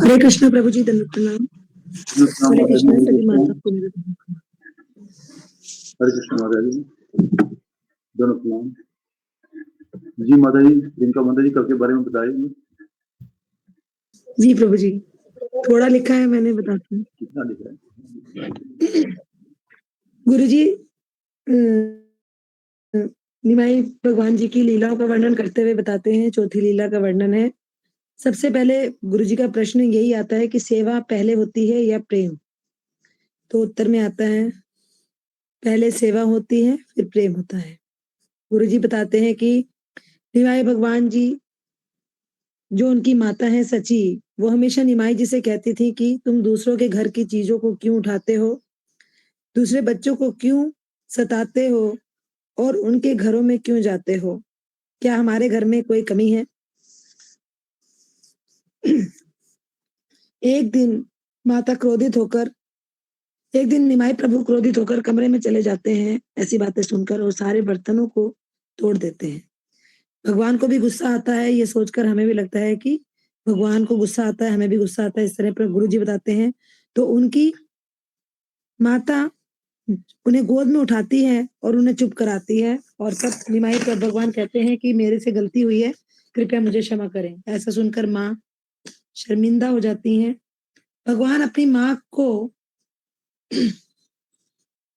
हरे कृष्ण प्रभु जी, दंडवत प्रणाम। हरे कृष्ण सभी माता को मेरे प्रणाम। हरे कृष्ण माता जी, दोनों प्रणाम जी। माता जी, जिनका माता जी कल के बारे में बताइए। जी प्रभु जी, थोड़ा लिखा है, मैंने बताती हूँ। कितना लिखा है? गुरु जी निमाई भगवान जी की लीलाओं का वर्णन करते हुए बताते हैं। चौथी लीला का वर्णन है। सबसे पहले गुरु जी का प्रश्न यही आता है कि सेवा पहले होती है या प्रेम? तो उत्तर में आता है पहले सेवा होती है, फिर प्रेम होता है। गुरु जी बताते हैं कि निमाई भगवान जी जो उनकी माता है सची, वो हमेशा निमाई जी से कहती थी कि तुम दूसरों के घर की चीजों को क्यों उठाते हो, दूसरे बच्चों को क्यों सताते हो और उनके घरों में क्यों जाते हो? क्या हमारे घर में कोई कमी है? एक दिन माता क्रोधित होकर एक दिन निमाई प्रभु क्रोधित होकर कमरे में चले जाते हैं ऐसी बातें सुनकर, और सारे बर्तनों को तोड़ देते हैं। भगवान को भी गुस्सा आता है। ये सोचकर हमें भी लगता है कि भगवान को गुस्सा आता है, हमें भी गुस्सा आता है। इस तरह पर गुरु जी बताते हैं तो उनकी माता उन्हें गोद में उठाती है और उन्हें चुप कराती है, और तब निमाई पर भगवान कहते हैं कि मेरे से गलती हुई है, कृपया मुझे क्षमा करें। ऐसा सुनकर माँ शर्मिंदा हो जाती हैं। भगवान अपनी माँ को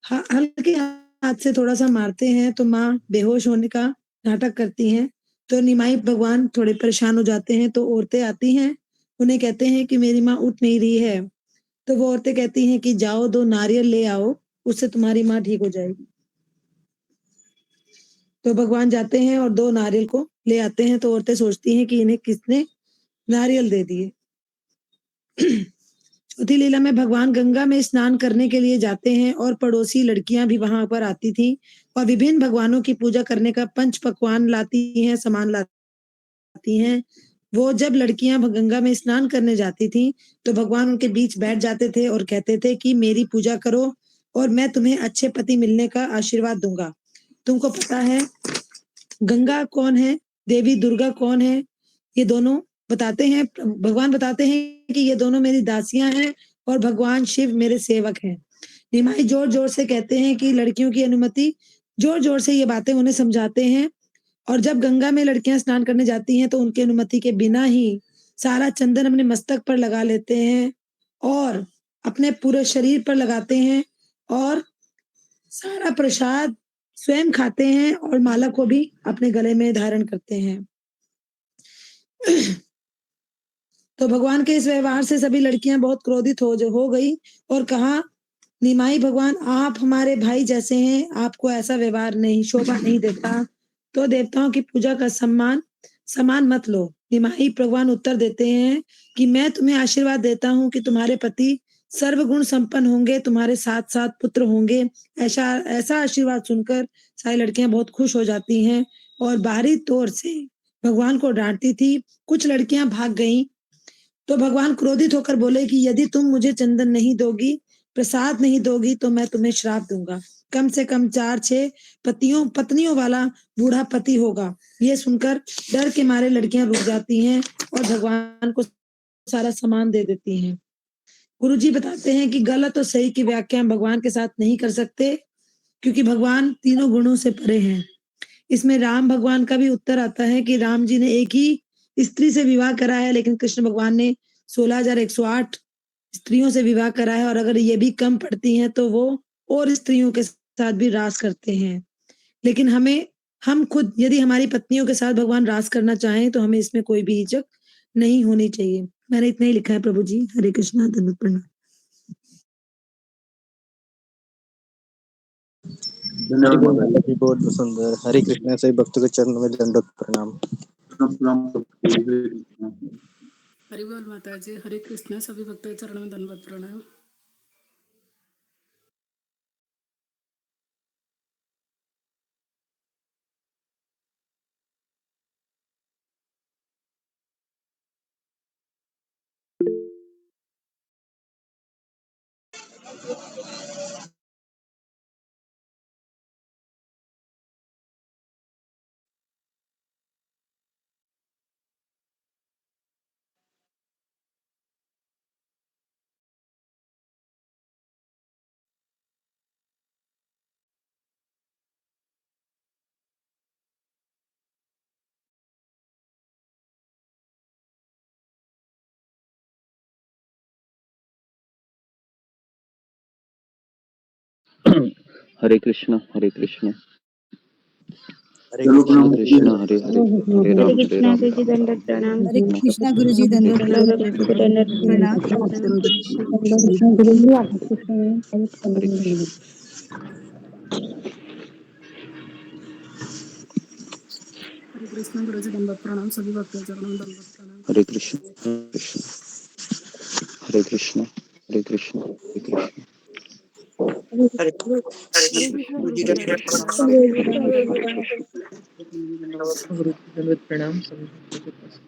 हल्के हाथ से थोड़ा सा मारते हैं तो माँ बेहोश होने का नाटक करती हैं। तो निमाई भगवान थोड़े परेशान हो जाते हैं। तो औरतें आती हैं, उन्हें कहते हैं कि मेरी माँ उठ नहीं रही है। तो वो औरतें कहती हैं कि जाओ 2 नारियल ले आओ, उससे तुम्हारी माँ ठीक हो जाएगी। तो भगवान जाते हैं और 2 नारियल को ले आते हैं। तो औरतें सोचती हैं कि इन्हें किसने नारियल दे दिए। चौथी लीला में भगवान गंगा में स्नान करने के लिए जाते हैं और पड़ोसी लड़कियां भी वहां पर आती थी और विभिन्न भगवानों की पूजा करने का पंच पकवान लाती हैं, सामान लाती हैं। वो जब लड़कियां गंगा में स्नान करने जाती थी तो भगवान उनके बीच बैठ जाते थे और कहते थे कि मेरी पूजा करो और मैं तुम्हें अच्छे पति मिलने का आशीर्वाद दूंगा। तुमको पता है गंगा कौन है, देवी दुर्गा कौन है? ये दोनों बताते हैं, भगवान बताते हैं कि ये दोनों मेरी दासियां हैं और भगवान शिव मेरे सेवक हैं। निमाई जोर जोर से कहते हैं कि लड़कियों की अनुमति, जोर जोर से ये बातें उन्हें समझाते हैं। और जब गंगा में लड़कियां स्नान करने जाती हैं तो उनकी अनुमति के बिना ही सारा चंदन अपने मस्तक पर लगा लेते हैं और अपने पूरे शरीर पर लगाते हैं और सारा प्रसाद स्वयं खाते हैं और माला को भी अपने गले में धारण करते हैं। तो भगवान के इस व्यवहार से सभी लड़कियां बहुत क्रोधित हो गई और कहा, निमाई भगवान आप हमारे भाई जैसे हैं, आपको ऐसा व्यवहार नहीं शोभा नहीं देता, तो देवताओं की पूजा का सम्मान मत लो। निमाई भगवान उत्तर देते हैं कि मैं तुम्हें आशीर्वाद देता हूँ कि तुम्हारे पति सर्वगुण संपन्न होंगे, तुम्हारे साथ साथ पुत्र होंगे। ऐसा ऐसा आशीर्वाद सुनकर सारी लड़कियां बहुत खुश हो जाती हैं और बाहरी तौर से भगवान को डांटती थी। कुछ लड़कियां भाग गईं। तो भगवान क्रोधित होकर बोले कि यदि तुम मुझे चंदन नहीं दोगी, प्रसाद नहीं दोगी, तो मैं तुम्हें श्राप दूंगा। कम से कम 4-6 पत्नियों वाला बूढ़ा पति होगा। ये सुनकर डर के मारे लड़कियां रुक जाती हैं और भगवान को सारा सामान दे देती हैं। गुरु जी बताते हैं कि गलत और सही की व्याख्या हम भगवान के साथ नहीं कर सकते, क्योंकि भगवान तीनों गुणों से परे हैं। इसमें राम भगवान का भी उत्तर आता है कि राम जी ने एक ही स्त्री से विवाह करा है, लेकिन कृष्ण भगवान ने 16,108 स्त्रियों से विवाह करा है, और अगर ये भी कम पड़ती हैं तो वो और स्त्रियों के साथ भी रास करते हैं। लेकिन हम खुद यदि हमारी पत्नियों के साथ भगवान रास करना चाहें तो हमें इसमें कोई भी हिचक नहीं होनी चाहिए। मैंने इतना ही लिखा है प्रभु जी। हरे कृष्णा, धन्यवाद, प्रणाम। धन्यवाद माता जी। जी बहुत सुंदर। हरे कृष्णा। सभी भक्तों के चरणों में दंडवत प्रणाम। प्रणाम सबको, हरे कृष्णा। हरि बोल माता जी। हरे कृष्णा। सभी भक्तों के चरणों में दंडवत प्रणाम। हरे कृष्ण हरे कृष्ण हरे चलो कृष्णा। प्रणाम हरे करते कृष्ण हैं। हरे हरे हरे हरे राम कृष्णा हरे गुरु जी राम दंडवत प्रणाम। हरे कृष्ण कृष्णा गुरु जी हरे दंडवत कृष्ण गौरव प्रणाम। को दंडवत प्रणाम प्रणाम। हरे कृष्ण हरे कृष्णा गुरु जी दंडवत प्रणाम। सभी भक्तों के चरणों में दंडवत प्रणाम। हरे कृष्ण हरे कृष्ण हरे कृष्ण हरे कृष्ण हरे हरे कृष्णा गुरु जी दंडवत प्रणाम। हरे सभी भक्तों कृष्णा में गुरु जी दंडवत दंडवत गुरु जी दंडवत प्रणाम। सभी भक्तों के पास।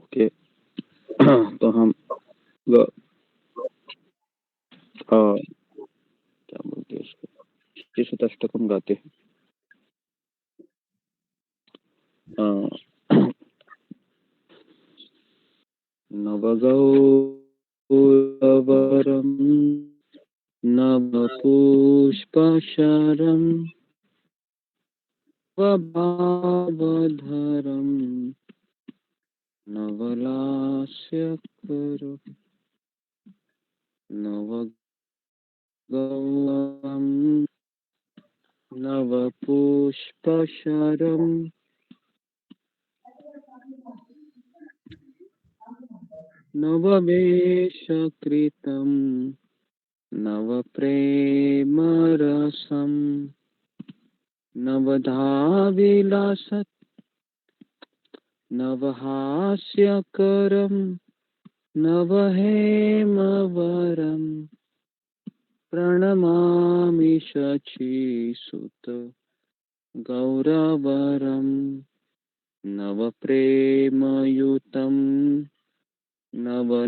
ओके। तो हम क्या बोलते हैं उसको, श्री शताष्टकम गाते हैं। नवगौरवरं नवपुष्पशरं नवभावधरं नवलास्यकरं नवगौरवं नवपुष्पशरं नववेशकृतं नवप्रेमरसं नवधाविलासं नवहास्यकरं नवहेमवरं प्रणमामि शचीसुत गौरवरं नवप्रेमयुतं नवनीतशुचं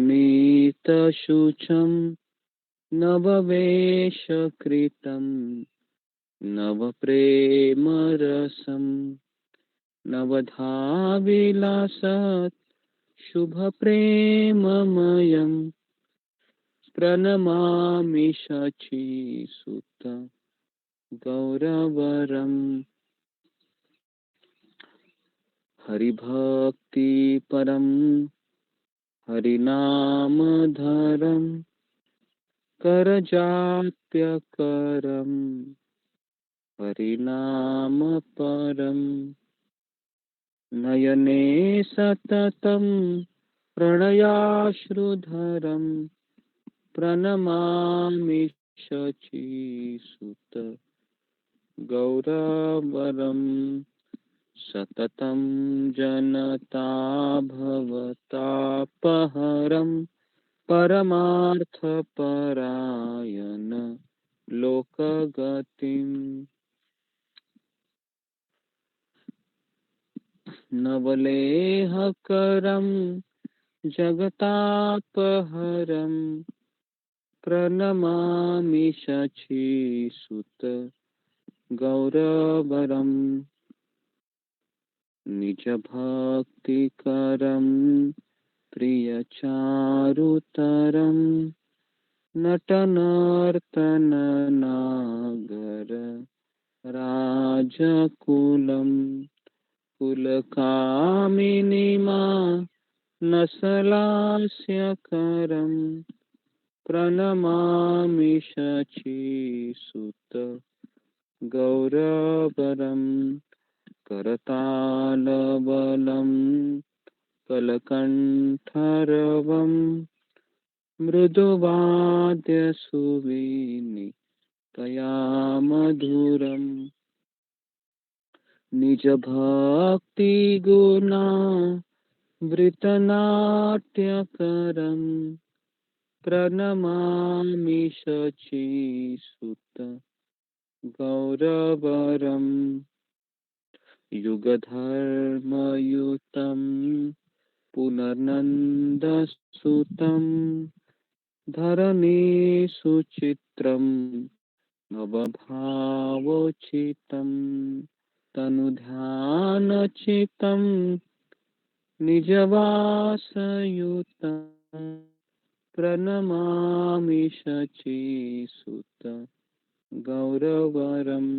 नववेशकृतं नवप्रेमरसं नवधाविलासात् शुभप्रेममयं प्रणमामि शचीसुत गौरवरम् हरिभक्तिपरं हरिनामधरं करजाप्यकरं हरिनामपरं नयने सततं प्रणयाश्रुधरं प्रणमामि शचीसुत गौरवरम् सततं जनताभवतापहरं परमार्थपरायण लोकगतिम् नवलेहकरं जगतापहरं प्रणमामि शचीसुत गौरवरम् निजभक्तिकरं प्रियचारुतरं नटनर्तननागर राजकुलं कुलकामिनीमा नसलास्यकरं प्रणमामि शचीसुत गौरवरम् करतालबलं कलकण्ठरवं मृदुवाद्यसुवेणीतया मधुरम् निजभक्तिगुणावृतनाट्यकरम् प्रणमामि शचीसुत गौरवरम् युगधर्मयुतं पुनर्नन्दसुतं धरणीसुचित्रं भवभावोचितं तनुध्यानचितं निजवासयुतं प्रणमामि शचीसुत गौरवरम्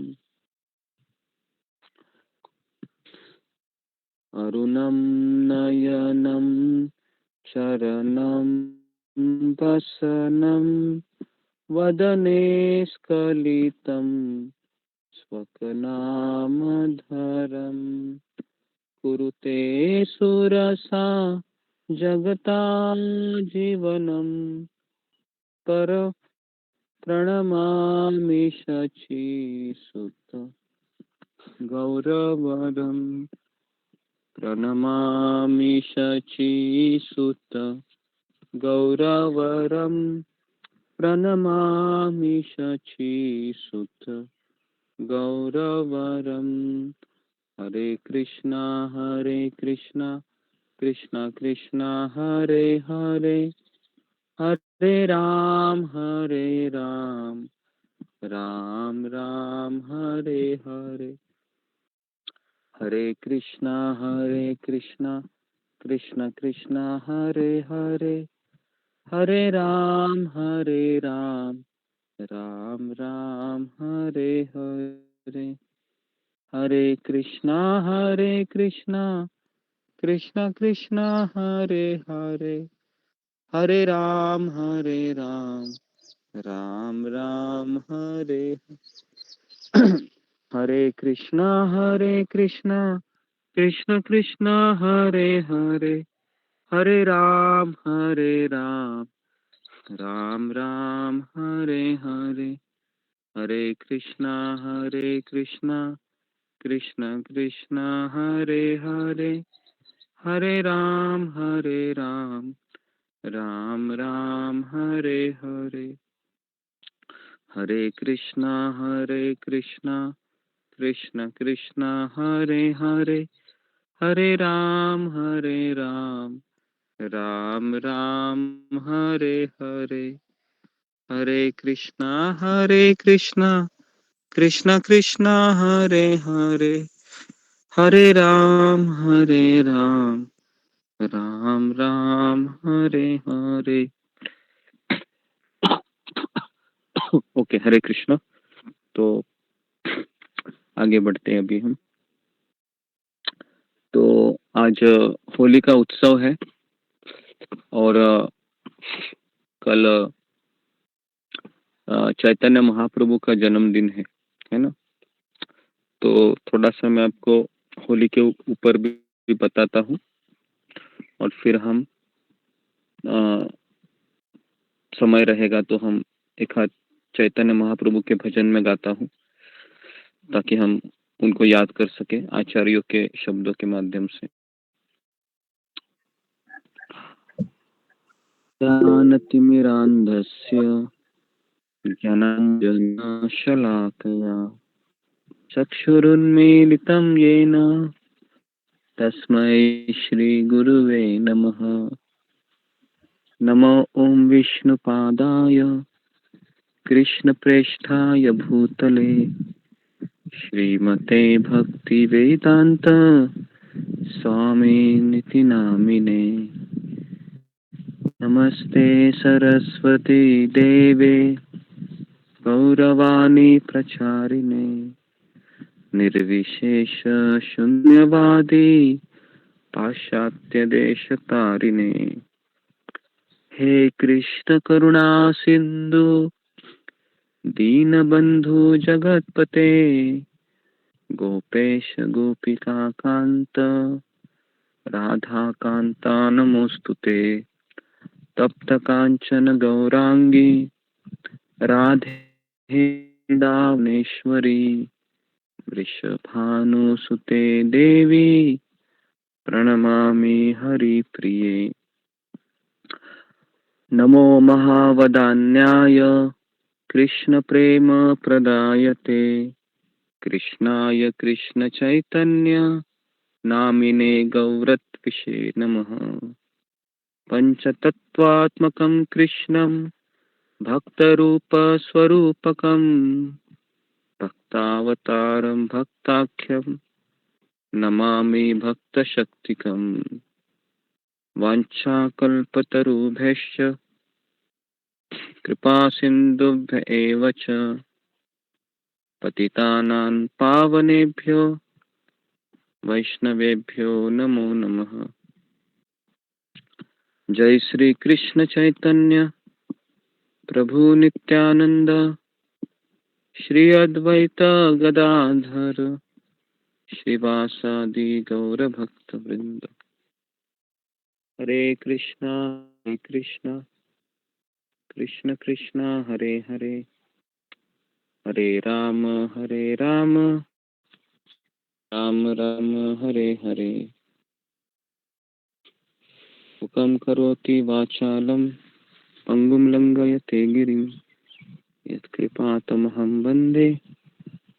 अरुणं नयनं शरणं वसनं वदने स्खलितं स्वकनामधरं कुरुते सुरसा जगता जीवनं पर प्रणमामि शचीसुत गौरवरम् प्रणमामि शचीसुत गौरवरम् प्रणमामि शचीसुत गौरवरम् हरे कृष्णा कृष्णा कृष्णा हरे हरे हरे राम राम राम हरे हरे हरे कृष्णा कृष्णा कृष्णा हरे हरे हरे राम राम राम हरे हरे हरे कृष्णा कृष्णा कृष्णा हरे हरे हरे राम राम राम हरे हरे कृष्णा कृष्णा कृष्णा हरे हरे हरे राम राम राम हरे हरे हरे कृष्णा कृष्णा कृष्णा हरे हरे हरे राम राम राम हरे हरे हरे कृष्णा कृष्णा कृष्णा हरे हरे हरे राम राम राम हरे हरे हरे कृष्णा कृष्णा कृष्णा हरे हरे हरे राम राम राम हरे हरे ओके हरे कृष्णा। तो आगे बढ़ते हैं अभी हम। तो आज होली का उत्सव है और कल चैतन्य महाप्रभु का जन्मदिन है ना। तो थोड़ा सा मैं आपको होली के ऊपर भी बताता हूँ और फिर हम समय रहेगा तो हम एक आध चैतन्य महाप्रभु के भजन में गाता हूँ ताकि हम उनको याद कर सके आचार्यों के शब्दों के माध्यम से। ज्ञानतिमिरान्धस्य ज्ञानाञ्जनशलाकया चक्षुरुन्मीलितं येन तस्मै श्रीगुरुवे नमः। नमो ॐ विष्णुपादाय कृष्णप्रेष्ठाय भूतले श्रीमते भक्तिवेदान्त स्वामिनिति नामिने। नमस्ते सरस्वती देवे गौरवाणी प्रचारिणे निर्विशेष शून्यवादी पाश्चात्य देशतारिणे। हे कृष्ण करुणा सिंधु दीनबंधु जगतपते गोपेश गोपिकान्त राधाकान्ता नमोस्तुते। तप्त कांचन गौरांगी राधे वृंदावनेश्वरी। वृषभानुसुते देवी प्रणमामि हरिप्रिये। नमो महावदान्याय कृष्ण प्रेम प्रदायते। कृष्णाय कृष्ण चैतन्य नामिने गौरत्विषे नमः। पंचतत्वात्मकं कृष्णं भक्तरूप स्वरूपकं भक्तावतारं भक्ताख्यं नमामि भक्तशक्तिकम्। वाञ्छाकल्पतरुभ्यश्च कृपा सिन्धुभ्य एव च पतितानां पावनेभ्यो वैष्णवेभ्यो नमो नमः। जय श्री कृष्ण चैतन्य प्रभु नित्यानंद श्री अद्वैत गदाधर श्रीवासादि गौर भक्त वृंद। हरे कृष्णा कृष्ण कृष्ण हरे हरे हरे राम राम राम हरे हरे। मुखं करोति वाचालं पंगुं लंघयते गिरिं यत्कृपातमहं वन्दे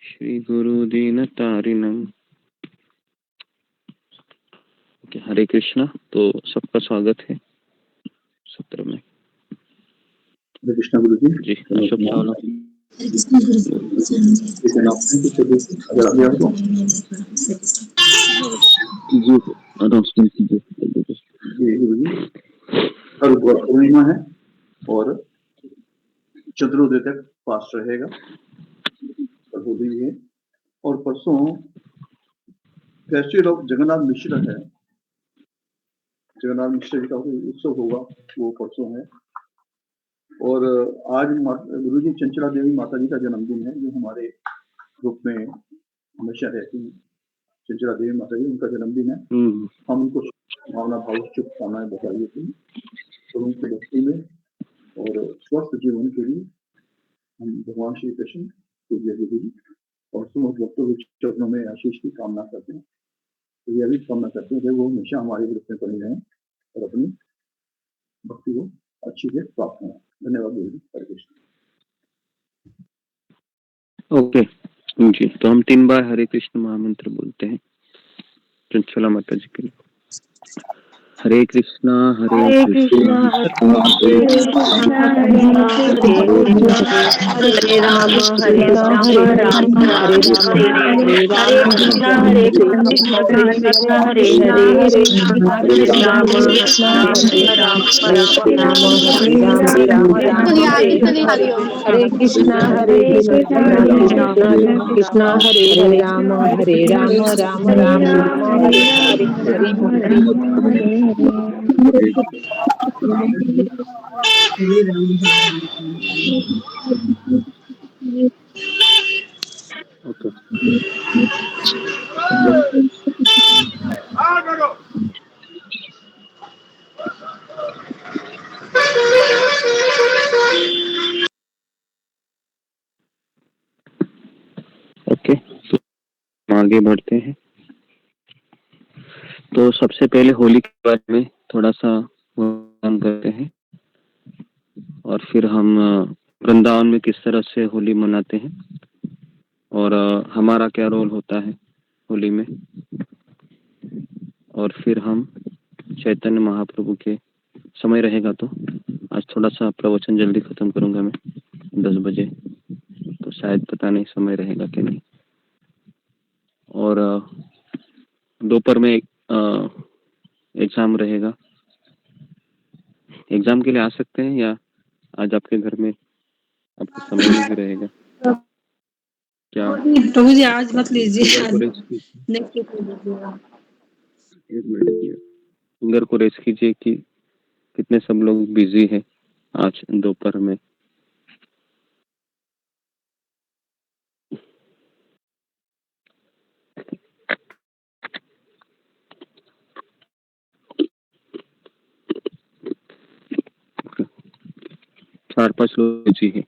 श्रीगुरुदीनतारिणम्। हरे कृष्णा। तो सबका स्वागत है सत्र में। हरे कृष्णा गुरु जी। जी अशोक चावला। हरे कृष्ण गुरु जी। अगर अभी आपको अनाउंसमेंट कीजिए। जी गुरु जी, कल गौर पूर्णिमा है और चंद्रोदय तक फास्ट रहेगा। कल होली है और परसों फेस्टिवल ऑफ जगन्नाथ मिश्र है। जगन्नाथ मिश्र जी का उत्सव होगा, वो परसों है। और आज गुरु जी चंचला देवी माता जी का जन्मदिन है, जो हमारे ग्रुप में हमेशा रहती हैं। चंचला देवी माता जी, उनका जन्मदिन है। हम उनको भावना भाव शुभकामनाएं बधाई देते हैं और उनकी भक्ति में और स्वस्थ जीवन के लिए हम भगवान श्री कृष्ण पूज्य गुरु और समस्त भक्तों के चरणों में आशीष की कामना करते हैं। तो यह भी कामना करते हैं कि वो हमेशा हमारे ग्रुप में बने रहें और अपनी भक्ति को अच्छी से प्राप्त करें। धन्यवाद गुरु जी। हरे कृष्ण। ओके जी, तो हम 3 बार हरे कृष्ण महामंत्र बोलते हैं चंचला माता जी के लिए। हरे कृष्णा हरे कृष्णा हरे कृष्णा हरे कृष्णा हरे राम राम हरे हरे कृष्णा कृष्णा हरे हरे हरे राम राम हरे हरे कृष्णा कृष्णा हरे राम राम हरे हरे ओके। ओके, तो हम आगे बढ़ते हैं। तो सबसे पहले होली के बारे में थोड़ा सा वर्णन करते हैं और फिर हम वृंदावन में किस तरह से होली मनाते हैं और हमारा क्या रोल होता है होली में, और फिर हम चैतन्य महाप्रभु के समय रहेगा तो आज थोड़ा सा प्रवचन जल्दी खत्म करूंगा मैं 10 बजे, तो शायद पता नहीं समय रहेगा कि नहीं। और दोपहर में एग्जाम रहेगा। एग्जाम के लिए आ सकते हैं या आज आपके घर में आपको समय नहीं रहेगा क्या? प्रभु जी आज मत लीजिए, नेक्स्ट फिंगर को रेस कीजिए कि कितने सब लोग बिजी हैं आज दोपहर में। 4-5 लोग बिजी हैं।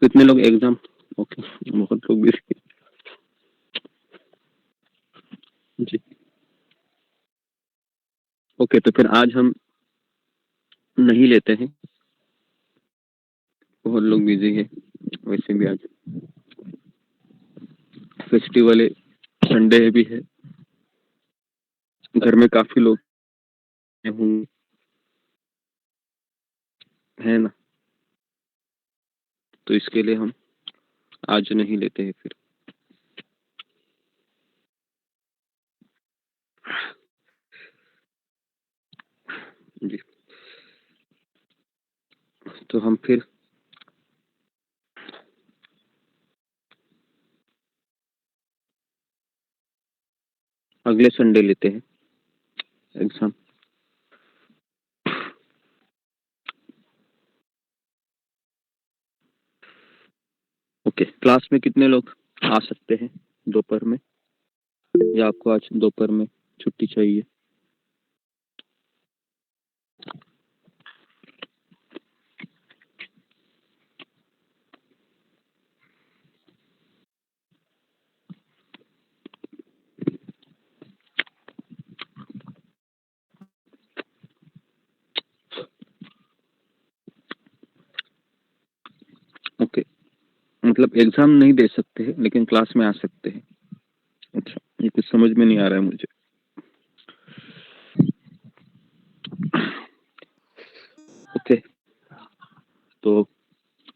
कितने लोग एग्जाम? ओके, बहुत लोग बिजी हैं जी। ओके, तो फिर आज हम नहीं लेते हैं, बहुत लोग बिजी हैं। वैसे भी आज फेस्टिवल है, संडे भी है, घर में काफी लोग होंगे, है ना? तो इसके लिए हम आज नहीं लेते हैं फिर। जी, तो हम फिर अगले संडे लेते हैं एग्जाम। ओके, क्लास में कितने लोग आ सकते हैं दोपहर में, या आपको आज दोपहर में छुट्टी चाहिए? ओके, मतलब एग्जाम नहीं दे सकते हैं लेकिन क्लास में आ सकते हैं। अच्छा, ये कुछ समझ में नहीं आ रहा है मुझे। ओके, तो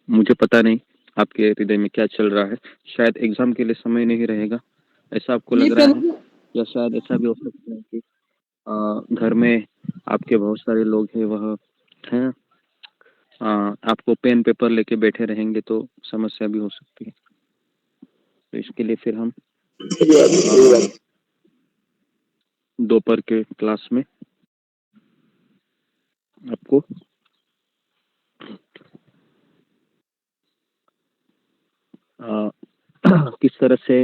मुझे पता नहीं आपके हृदय में क्या चल रहा है। शायद एग्जाम के लिए समय नहीं रहेगा, ऐसा आपको लग रहा है, या शायद ऐसा भी हो सकता है कि घर में आपके बहुत सारे लोग हैं, वह हैं, आपको पेन पेपर लेके बैठे रहेंगे तो समस्या भी हो सकती है। तो इसके लिए फिर हम दोपहर के क्लास में आपको किस तरह से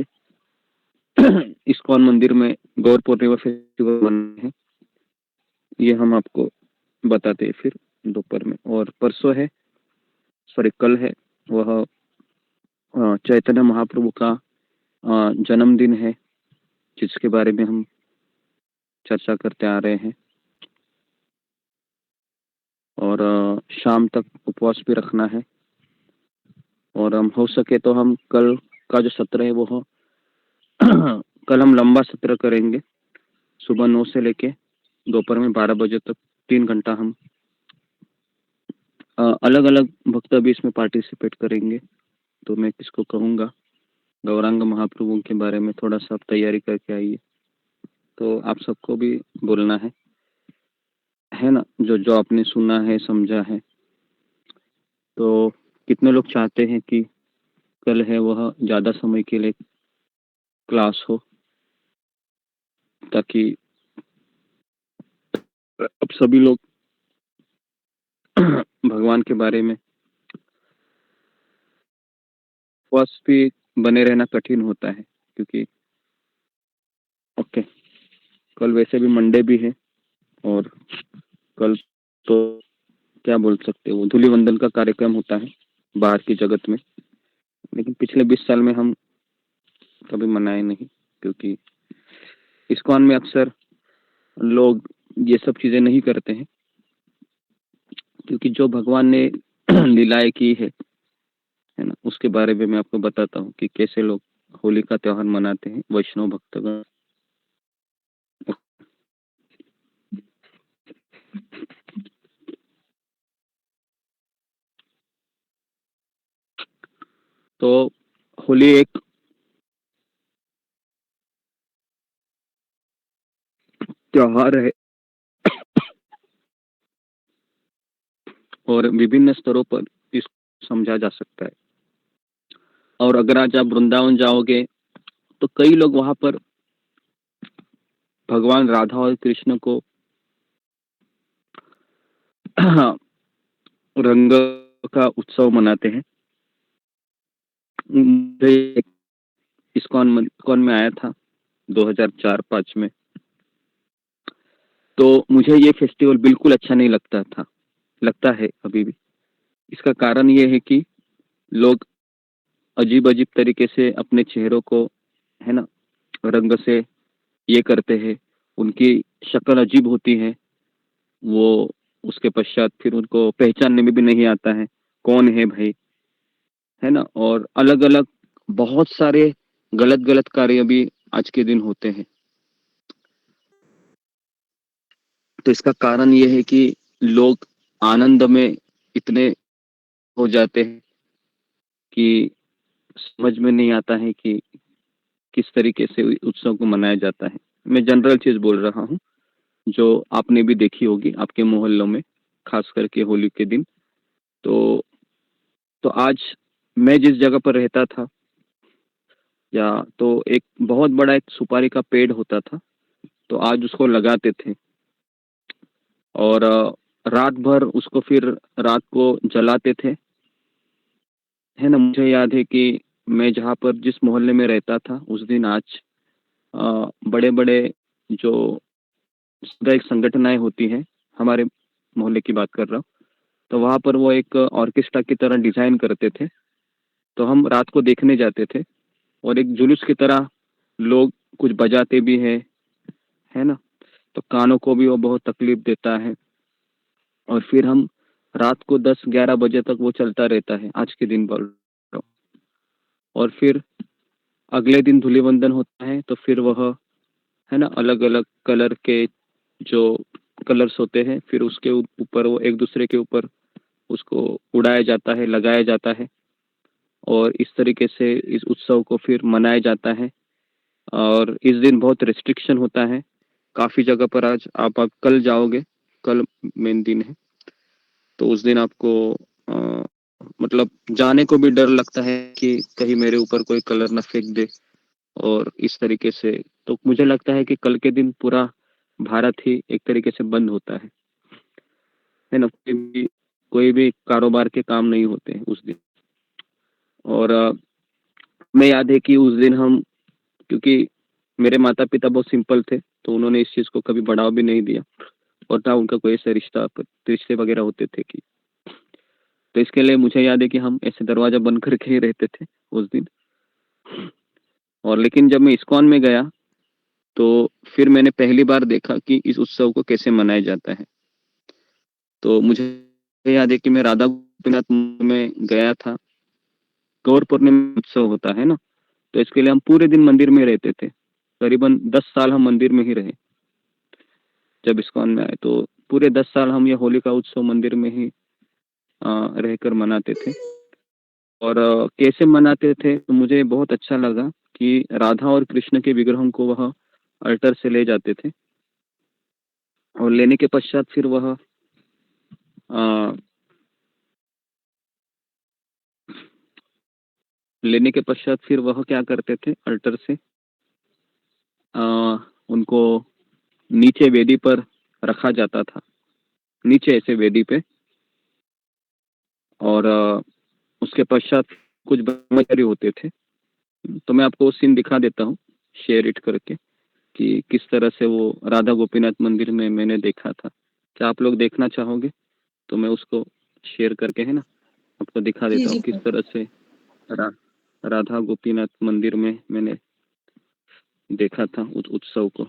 इस्कॉन मंदिर में गौर पूर्णिमा फेस्टिवल मनाते हैं, ये हम आपको बताते हैं फिर दोपहर में। और परसों है, सॉरी कल है, वह चैतन्य महाप्रभु का जन्मदिन है, जिसके बारे में हम चर्चा करते आ रहे हैं। और शाम तक उपवास भी रखना है। और हम हो सके तो हम कल का जो सत्र है वो कल हम लंबा सत्र करेंगे, सुबह 9 से लेके दोपहर में 12 बजे तक 3 घंटा हम अलग अलग भक्त भी इसमें पार्टिसिपेट करेंगे। तो मैं किसको कहूँगा, गौरांग महाप्रभु के बारे में थोड़ा सा आप तैयारी करके आइए। तो आप सबको भी बोलना है ना, जो जो आपने सुना है समझा है। तो कितने लोग चाहते हैं कि कल है वह ज़्यादा समय के लिए क्लास हो, ताकि अब सभी लोग भगवान के बारे में, उपवास भी बने रहना कठिन होता है क्योंकि ओके, कल वैसे भी मंडे भी है, और कल तो क्या बोल सकते हो, धूलिवंदन का कार्यक्रम होता है बाहर की जगत में। लेकिन पिछले 20 साल में हम कभी मनाए नहीं, क्योंकि इस्कॉन में अक्सर लोग ये सब चीजें नहीं करते हैं, क्योंकि जो भगवान ने लीलाएं की है ना, उसके बारे में मैं आपको बताता हूँ कि कैसे लोग होली का त्योहार मनाते हैं, वैष्णव भक्तगण। तो होली एक त्योहार है, और विभिन्न स्तरों पर इसको समझा जा सकता है। और अगर आज आप वृंदावन जाओगे तो कई लोग वहां पर भगवान राधा और कृष्ण को रंग का उत्सव मनाते हैं। मुझे इस्कॉन में आया था 2004-05 में, तो मुझे ये फेस्टिवल बिल्कुल अच्छा नहीं लगता था, लगता है अभी भी। इसका कारण ये है कि लोग अजीब अजीब तरीके से अपने चेहरों को, है ना, रंग से ये करते हैं, उनकी शक्ल अजीब होती है, वो उसके पश्चात फिर उनको पहचानने में भी नहीं आता है कौन है भाई, है ना। और अलग अलग बहुत सारे गलत गलत कार्य भी आज के दिन होते हैं। तो इसका कारण ये है कि लोग आनंद में इतने हो जाते हैं कि समझ में नहीं आता है कि किस तरीके से उत्सव को मनाया जाता है। मैं जनरल चीज बोल रहा हूँ जो आपने भी देखी होगी आपके मोहल्लों में, खास करके होली के दिन। तो आज मैं जिस जगह पर रहता था, या तो एक बहुत बड़ा एक सुपारी का पेड़ होता था, तो आज उसको लगाते थे और रात भर उसको फिर रात को जलाते थे, है ना। मुझे याद है कि मैं जहाँ पर जिस मोहल्ले में रहता था उस दिन आज बड़े बड़े जो सामुदायिक संगठनाएं होती हैं, हमारे मोहल्ले की बात कर रहा हूँ, तो वहाँ पर वो एक ऑर्केस्ट्रा की तरह डिजाइन करते थे। तो हम रात को देखने जाते थे और एक जुलूस की तरह लोग कुछ बजाते भी हैं, है ना। तो कानों को भी वो बहुत तकलीफ देता है और फिर हम रात को 10-11 बजे तक वो चलता रहता है, आज के दिन बोल रहा हूँ। और फिर अगले दिन धूलिवंदन होता है, तो फिर वह, है ना, अलग अलग कलर के जो कलर्स होते हैं, फिर उसके ऊपर वो एक दूसरे के ऊपर उसको उड़ाया जाता है, लगाया जाता है और इस तरीके से इस उत्सव को फिर मनाया जाता है। और इस दिन बहुत रिस्ट्रिक्शन होता है काफ़ी जगह पर। आज आप कल जाओगे, कल मेन दिन है, तो उस दिन आपको मतलब जाने को भी डर लगता है कि कहीं मेरे ऊपर कोई कलर ना फेंक दे और इस तरीके से। तो मुझे लगता है कि कल के दिन पूरा भारत ही एक तरीके से बंद होता है ना। कोई भी कारोबार के काम नहीं होते हैं उस दिन। और मैं याद है कि उस दिन हम, क्योंकि मेरे माता पिता बहुत सिंपल थे, तो उन्होंने इस चीज़ को कभी बढ़ावा भी नहीं दिया और ना उनका कोई ऐसा रिश्ते वगैरह होते थे कि, तो इसके लिए मुझे याद है कि हम ऐसे दरवाजा बंद करके ही रहते थे उस दिन। और लेकिन जब मैं इस्कॉन में गया तो फिर मैंने पहली बार देखा कि इस उत्सव को कैसे मनाया जाता है। तो मुझे याद है कि मैं राधा गोपीनाथ में गया था। गौर पूर्णिमा उत्सव होता है ना, तो इसके लिए हम पूरे दिन मंदिर में रहते थे। करीबन 10 साल हम मंदिर में ही रहे। जब इस्कॉन में आए तो पूरे 10 साल हम ये होली का उत्सव मंदिर में ही रहकर मनाते थे। और कैसे मनाते थे, तो मुझे बहुत अच्छा लगा कि राधा और कृष्ण के विग्रहों को वह अल्टर से ले जाते थे और लेने के पश्चात फिर वह क्या करते थे, अल्टर से उनको नीचे वेदी पर रखा जाता था, नीचे ऐसे वेदी पे। और उसके पश्चात कुछ ब्रह्मचारी होते थे। तो मैं आपको वो सीन दिखा देता हूँ, शेयर इट करके, कि किस तरह से वो राधा गोपीनाथ मंदिर में मैंने देखा था। क्या आप लोग देखना चाहोगे? तो मैं उसको शेयर करके, है ना, आपको दिखा जी देता हूँ जी किस तरह से राधा गोपीनाथ मंदिर में मैंने देखा था उस उत्सव को।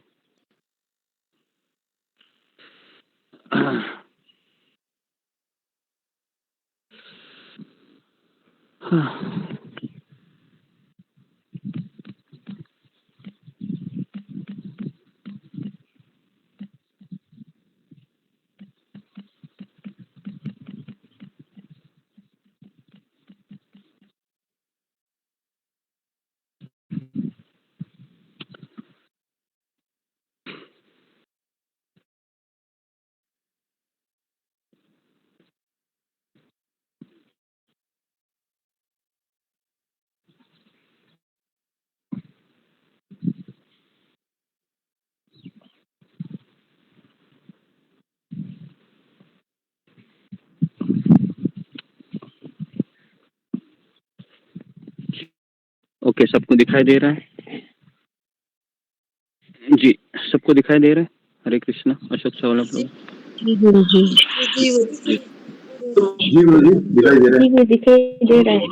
ओके, सबको दिखाई दे रहा है? जी, सबको दिखाई दे रहा है? हरे कृष्णा। अशोक चावला जी प्रभु। जी गुरु जी। जी जी, जी गुरु जी, दिखाई दे रहा है। जी, दिखाई दे रहा है,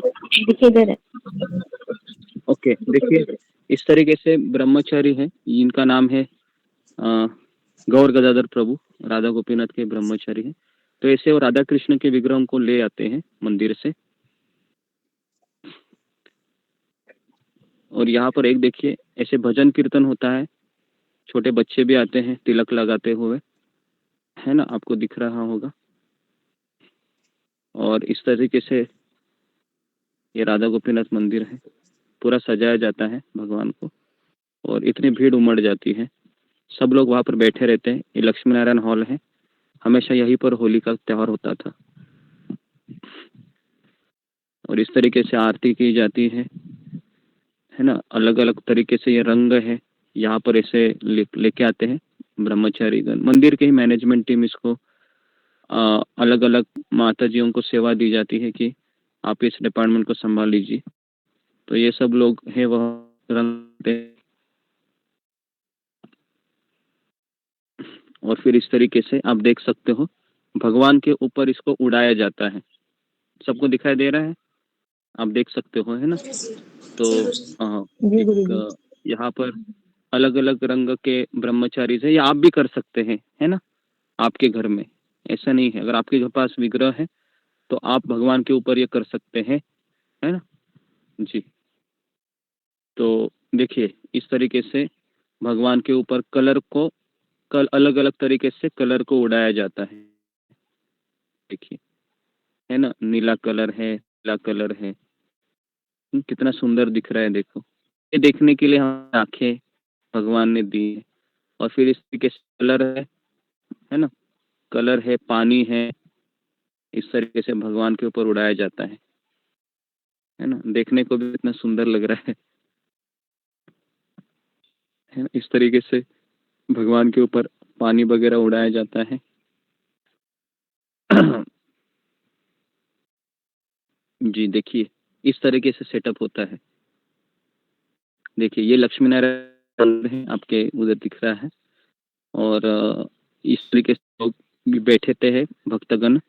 दिखाई दे रहा है। ओके, देखिए इस तरीके से ब्रह्मचारी है, इनका नाम है गौर गदाधर प्रभु, राधा गोपीनाथ के ब्रह्मचारी हैं। तो ऐसे वो राधा कृष्ण के विग्रहों को ले आते हैं मंदिर से, और यहाँ पर एक देखिए ऐसे भजन कीर्तन होता है, छोटे बच्चे भी आते हैं तिलक लगाते हुए, है ना, आपको दिख रहा होगा। और इस तरीके से ये राधा गोपीनाथ मंदिर है, पूरा सजाया जाता है भगवान को, और इतनी भीड़ उमड़ जाती है, सब लोग वहाँ पर बैठे रहते हैं। ये लक्ष्मी नारायण हॉल है, हमेशा यहीं पर होली का त्यौहार होता था, और इस तरीके से आरती की जाती है ना। अलग अलग तरीके से ये रंग है, यहाँ पर ऐसे लेके आते हैं ब्रह्मचारीगण, मंदिर के ही मैनेजमेंट टीम इसको अलग अलग माताजियों को सेवा दी जाती है कि आप इस डिपार्टमेंट को संभाल लीजिए। तो ये सब लोग हैं वह रंग, और फिर इस तरीके से आप देख सकते हो भगवान के ऊपर इसको उड़ाया जाता है। सबको दिखाई दे रहा है, आप देख सकते हो, है ना। तो जी गुरुजी। यहाँ पर अलग अलग रंग के ब्रह्मचारी है, या आप भी कर सकते हैं, है ना, आपके घर में। ऐसा नहीं है, अगर आपके पास विग्रह है तो आप भगवान के ऊपर ये कर सकते हैं, है ना जी। तो देखिए इस तरीके से भगवान के ऊपर कलर को अलग अलग तरीके से कलर को उड़ाया जाता है। देखिए, है ना, नीला कलर है, पीला कलर है, कितना सुंदर दिख रहा है। देखो, ये देखने के लिए हम आंखें भगवान ने दी है। और फिर इस तरीके से कलर है ना, कलर है, पानी है, इस तरीके से भगवान के ऊपर उड़ाया जाता है ना। देखने को भी इतना सुंदर लग रहा है ना? इस तरीके से भगवान के ऊपर पानी वगैरह उड़ाया जाता है। जी देखिए, इस तरीके से सेटअप होता है। देखिए ये लक्ष्मी नारायण है, आपके उधर दिख रहा है, और इस तरीके से लोग भी बैठे थे हैं भक्तगण।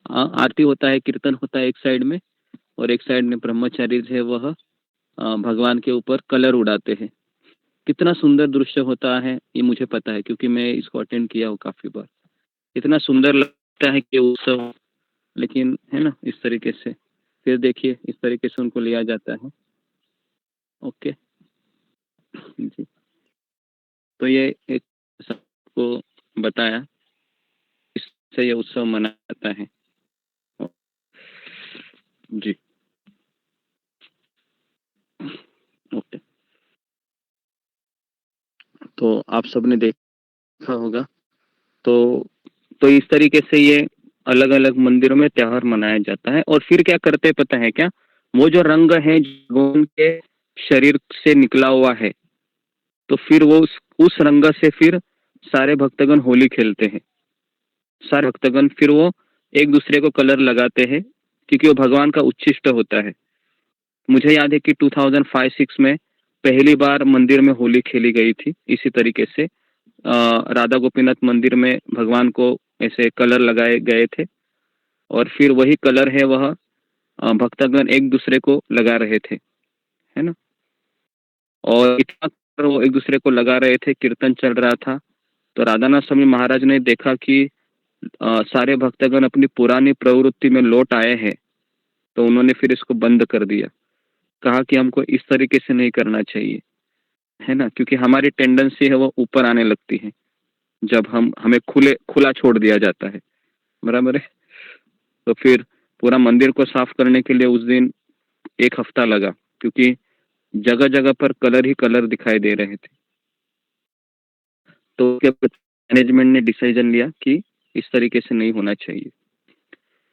आरती होता है, कीर्तन होता है एक साइड में, और एक साइड में ब्रह्मचारी है वह भगवान के ऊपर कलर उड़ाते हैं। कितना सुंदर दृश्य होता है ये मुझे पता है, क्योंकि मैं इसको अटेंड किया हूँ काफी बार। इतना सुंदर लगता है कि उत्सव, लेकिन है ना इस तरीके से। फिर देखिए इस तरीके से उनको लिया जाता है। ओके जी, तो ये एक सबको बताया, इससे ये उत्सव मनाया जाता है जी। ओके, तो आप सबने देखा होगा। तो इस तरीके से ये अलग अलग मंदिरों में त्योहार मनाया जाता है। और फिर क्या करते हैं पता है क्या, वो जो रंग है भगवान के शरीर से निकला हुआ है, तो फिर वो उस रंग से फिर सारे भक्तगण होली खेलते हैं। सारे भक्तगण फिर वो एक दूसरे को कलर लगाते हैं, क्योंकि वो भगवान का उच्छिष्ट होता है। मुझे याद है कि 2005-6 में पहली बार मंदिर में होली खेली गई थी इसी तरीके से। राधा गोपीनाथ मंदिर में भगवान को ऐसे कलर लगाए गए थे, और फिर वही कलर है वह भक्तगण एक दूसरे को लगा रहे थे, है ना। और इतना वो एक दूसरे को लगा रहे थे, कीर्तन चल रहा था। तो राधानाथ स्वामी महाराज ने देखा कि सारे भक्तगण अपनी पुरानी प्रवृत्ति में लौट आए हैं, तो उन्होंने फिर इसको बंद कर दिया। कहा कि हमको इस तरीके से नहीं करना चाहिए, है ना, क्योंकि हमारी टेंडेंसी है वो ऊपर आने लगती है जब हमें खुला छोड़ दिया जाता है, बराबर है। तो फिर पूरा मंदिर को साफ करने के लिए उस दिन 1 हफ्ता लगा, क्योंकि जगह जगह पर कलर ही कलर दिखाई दे रहे थे। तो मैनेजमेंट ने डिसीजन लिया कि इस तरीके से नहीं होना चाहिए।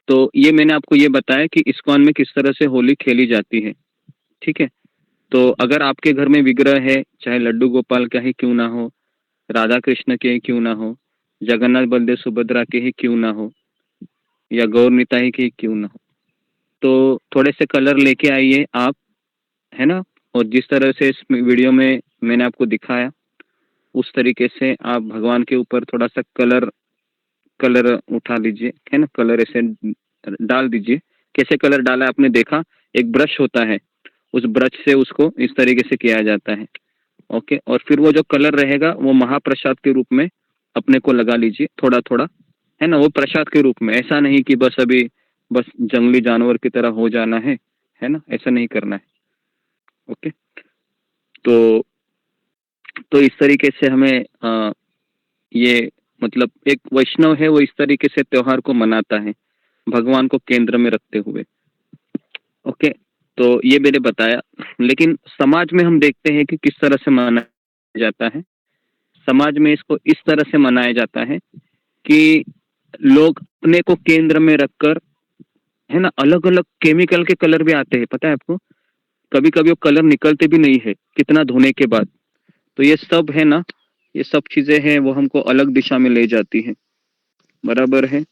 तो ये मैंने आपको ये बताया कि इस्कॉन में किस तरह से होली खेली जाती है, ठीक है। तो अगर आपके घर में विग्रह है, चाहे लड्डू गोपाल का ही क्यों ना हो, राधा कृष्ण के क्यों ना हो, जगन्नाथ बलदेव सुभद्रा के ही क्यों ना हो, या गौर निताई के क्यों ना हो, तो थोड़े से कलर लेके आइए आप, है ना। और जिस तरह से इस वीडियो में मैंने आपको दिखाया, उस तरीके से आप भगवान के ऊपर थोड़ा सा कलर उठा लीजिए, है ना। कलर ऐसे डाल दीजिए। कैसे कलर डाला आपने देखा, एक ब्रश होता है, उस ब्रश से उसको इस तरीके से किया जाता है। ओके, और फिर वो जो कलर रहेगा वो महाप्रसाद के रूप में अपने को लगा लीजिए थोड़ा थोड़ा, है ना। वो प्रसाद के रूप में, ऐसा नहीं कि बस अभी बस जंगली जानवर की तरह हो जाना है ना, ऐसा नहीं करना है। ओके, तो इस तरीके से हमें ये मतलब एक वैष्णव है वो इस तरीके से त्योहार को मनाता है, भगवान को केंद्र में रखते हुए। ओके, तो ये मैंने बताया। लेकिन समाज में हम देखते हैं कि किस तरह से मनाया जाता है। समाज में इसको इस तरह से मनाया जाता है कि लोग अपने को केंद्र में रखकर, है ना, अलग अलग केमिकल के कलर भी आते हैं, पता है आपको। कभी कभी वो कलर निकलते भी नहीं है कितना धोने के बाद। तो ये सब है ना, ये सब चीजें हैं वो हमको अलग दिशा में ले जाती है, बराबर है।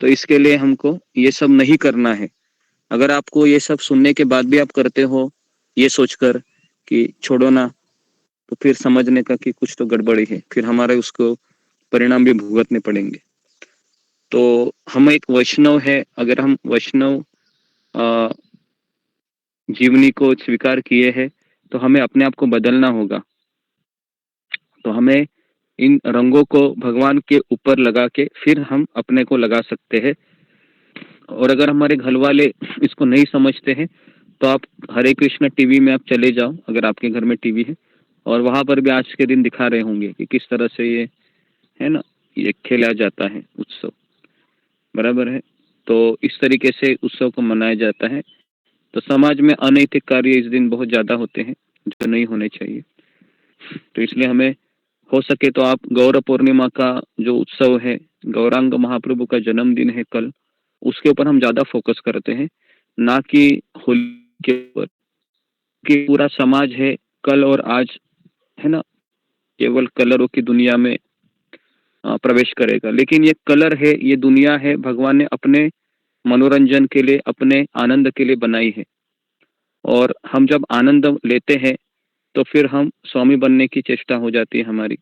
तो इसके लिए हमको ये सब नहीं करना है। अगर आपको ये सब सुनने के बाद भी आप करते हो ये सोचकर कि छोड़ो ना, तो फिर समझने का कि कुछ तो गड़बड़ी है, फिर हमारे उसको परिणाम भी भुगतने पड़ेंगे। तो हम एक वैष्णव है, अगर हम वैष्णव जीवनी को स्वीकार किए हैं तो हमें अपने आप को बदलना होगा। तो हमें इन रंगों को भगवान के ऊपर लगा के फिर हम अपने को लगा सकते हैं। और अगर हमारे घर वाले इसको नहीं समझते हैं तो आप हरे कृष्ण टीवी में आप चले जाओ, अगर आपके घर में टीवी है, और वहां पर भी आज के दिन दिखा रहे होंगे कि किस तरह से ये, है ना, ये खेला जाता है उत्सव, बराबर है। तो इस तरीके से उत्सव को मनाया जाता है। तो समाज में अनैतिक कार्य इस दिन बहुत ज्यादा होते हैं जो नहीं होने चाहिए। तो इसलिए हमें हो सके तो आप गौर पूर्णिमा का जो उत्सव है, गौरांग महाप्रभु का जन्मदिन है कल, उसके ऊपर हम ज्यादा फोकस करते हैं, ना कि होली के ऊपर। कि पूरा समाज है कल और आज, है ना, केवल कलरों की दुनिया में प्रवेश करेगा। लेकिन ये कलर है, ये दुनिया है, भगवान ने अपने मनोरंजन के लिए, अपने आनंद के लिए बनाई है। और हम जब आनंद लेते हैं तो फिर हम स्वामी बनने की चेष्टा हो जाती है हमारी।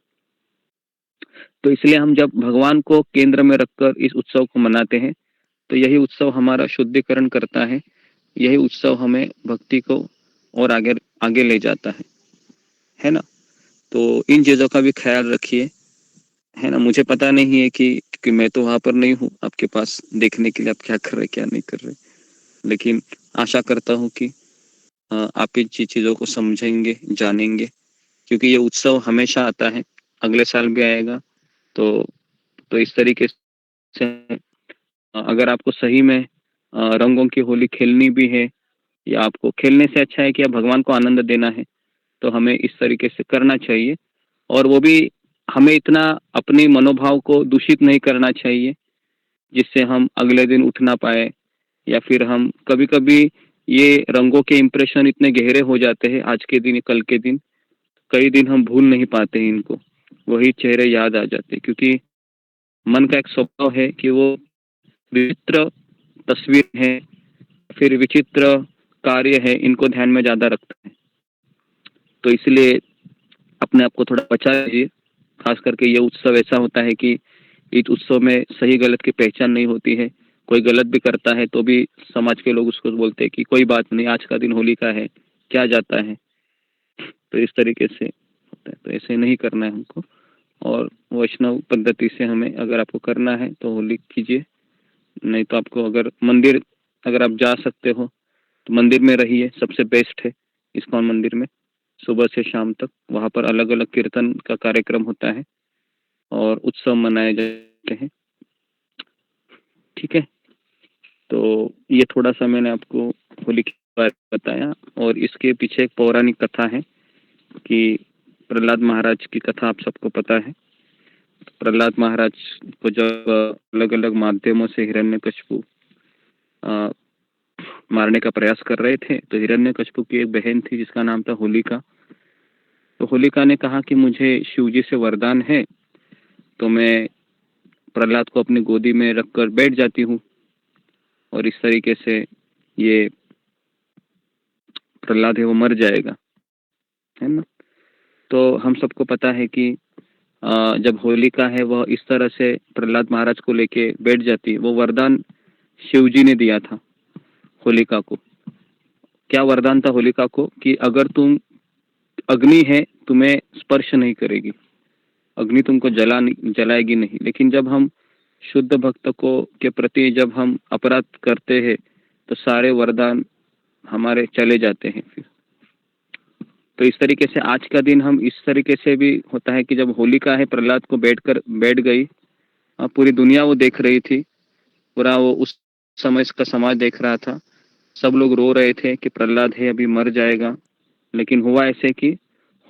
तो इसलिए हम जब भगवान को केंद्र में रखकर इस उत्सव को मनाते हैं तो यही उत्सव हमारा शुद्धिकरण करता है, यही उत्सव हमें भक्ति को और आगे आगे ले जाता है ना। तो इन चीजों का भी ख्याल रखिए, है ना। मुझे पता नहीं है कि मैं तो वहां पर नहीं हूँ आपके पास देखने के लिए आप क्या कर रहे क्या नहीं कर रहे, लेकिन आशा करता हूँ कि आप इन चीजों को समझेंगे, जानेंगे, क्योंकि ये उत्सव हमेशा आता है, अगले साल भी आएगा। तो इस तरीके से अगर आपको सही में रंगों की होली खेलनी भी है, या आपको खेलने से अच्छा है कि आप भगवान को आनंद देना है, तो हमें इस तरीके से करना चाहिए। और वो भी हमें इतना अपने मनोभाव को दूषित नहीं करना चाहिए जिससे हम अगले दिन उठ ना पाए, या फिर हम कभी कभी ये रंगों के इम्प्रेशन इतने गहरे हो जाते हैं आज के दिन, कल के दिन, कई दिन हम भूल नहीं पाते हैं इनको, वही चेहरे याद आ जाते हैं। क्योंकि मन का एक स्वभाव है कि वो विचित्र तस्वीर है, फिर विचित्र कार्य है, इनको ध्यान में ज्यादा रखता है। तो इसलिए अपने आप को थोड़ा बचा लीजिए। खास करके ये उत्सव ऐसा होता है कि इस उत्सव में सही गलत की पहचान नहीं होती है। कोई गलत भी करता है तो भी समाज के लोग उसको बोलते हैं कि कोई बात नहीं, आज का दिन होली का है, क्या जाता है। तो इस तरीके से होता है, तो ऐसे नहीं करना है हमको। और वैष्णव पद्धति से हमें, अगर आपको करना है तो होली कीजिए, नहीं तो आपको अगर मंदिर, अगर आप जा सकते हो तो मंदिर में रहिए, सबसे बेस्ट है। इस्कॉन मंदिर में सुबह से शाम तक वहाँ पर अलग अलग कीर्तन का कार्यक्रम होता है और उत्सव मनाए जाते हैं, ठीक है। तो ये थोड़ा सा मैंने आपको होली के बारे में बताया। और इसके पीछे एक पौराणिक कथा है कि प्रहलाद महाराज की कथा आप सबको पता है। प्रहलाद महाराज को जब अलग अलग माध्यमों से हिरण्यकशिपु मारने का प्रयास कर रहे थे, तो हिरण्यकशिपु की एक बहन थी जिसका नाम था होलिका। तो होलिका ने कहा कि मुझे शिवजी से वरदान है, तो मैं प्रहलाद को अपनी गोदी में रखकर बैठ जाती हूँ, और इस तरीके से ये प्रहलाद है वो मर जाएगा, है ना। तो हम सबको पता है कि जब होलिका है वह इस तरह से प्रहलाद महाराज को लेके बैठ जाती है, वो वरदान शिवजी ने दिया था होलिका को। क्या वरदान था होलिका को कि अगर तुम अग्नि है तुम्हें स्पर्श नहीं करेगी, अग्नि तुमको जलाएगी नहीं। लेकिन जब हम शुद्ध भक्त को के प्रति जब हम अपराध करते हैं तो सारे वरदान हमारे चले जाते हैं फिर। तो इस तरीके से आज का दिन हम इस तरीके से भी होता है कि जब होलिका है प्रहलाद को बैठ गई, पूरी दुनिया वो देख रही थी, पूरा वो उस समय का समाज देख रहा था, सब लोग रो रहे थे कि प्रहलाद है अभी मर जाएगा। लेकिन हुआ ऐसे कि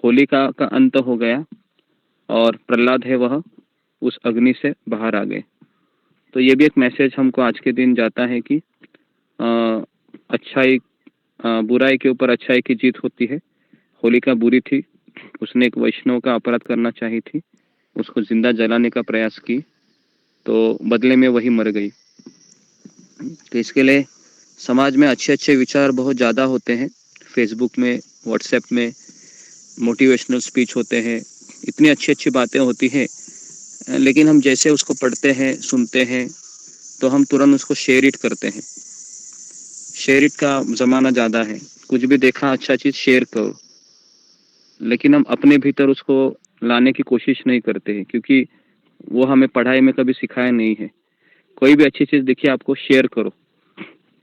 होलिका का अंत हो गया और प्रहलाद है वह उस अग्नि से बाहर आ गए। तो ये भी एक मैसेज हमको आज के दिन जाता है कि अच्छाई बुराई के ऊपर अच्छाई की जीत होती है। होलिका बुरी थी, उसने एक वैष्णव का अपराध करना चाही थी, उसको जिंदा जलाने का प्रयास की, तो बदले में वही मर गई। तो इसके लिए समाज में अच्छे अच्छे विचार बहुत ज़्यादा होते हैं, फेसबुक में, व्हाट्सएप में मोटिवेशनल स्पीच होते हैं, इतनी अच्छी अच्छी बातें होती हैं, लेकिन हम जैसे उसको पढ़ते हैं सुनते हैं तो हम तुरंत उसको शेयर इट करते हैं। शेयर इट का ज़माना ज़्यादा है, कुछ भी देखा अच्छा चीज़ शेयर करो, लेकिन हम अपने भीतर उसको लाने की कोशिश नहीं करते हैं, क्योंकि वो हमें पढ़ाई में कभी सिखाया नहीं है। कोई भी अच्छी चीज़ दिखी आपको शेयर करो,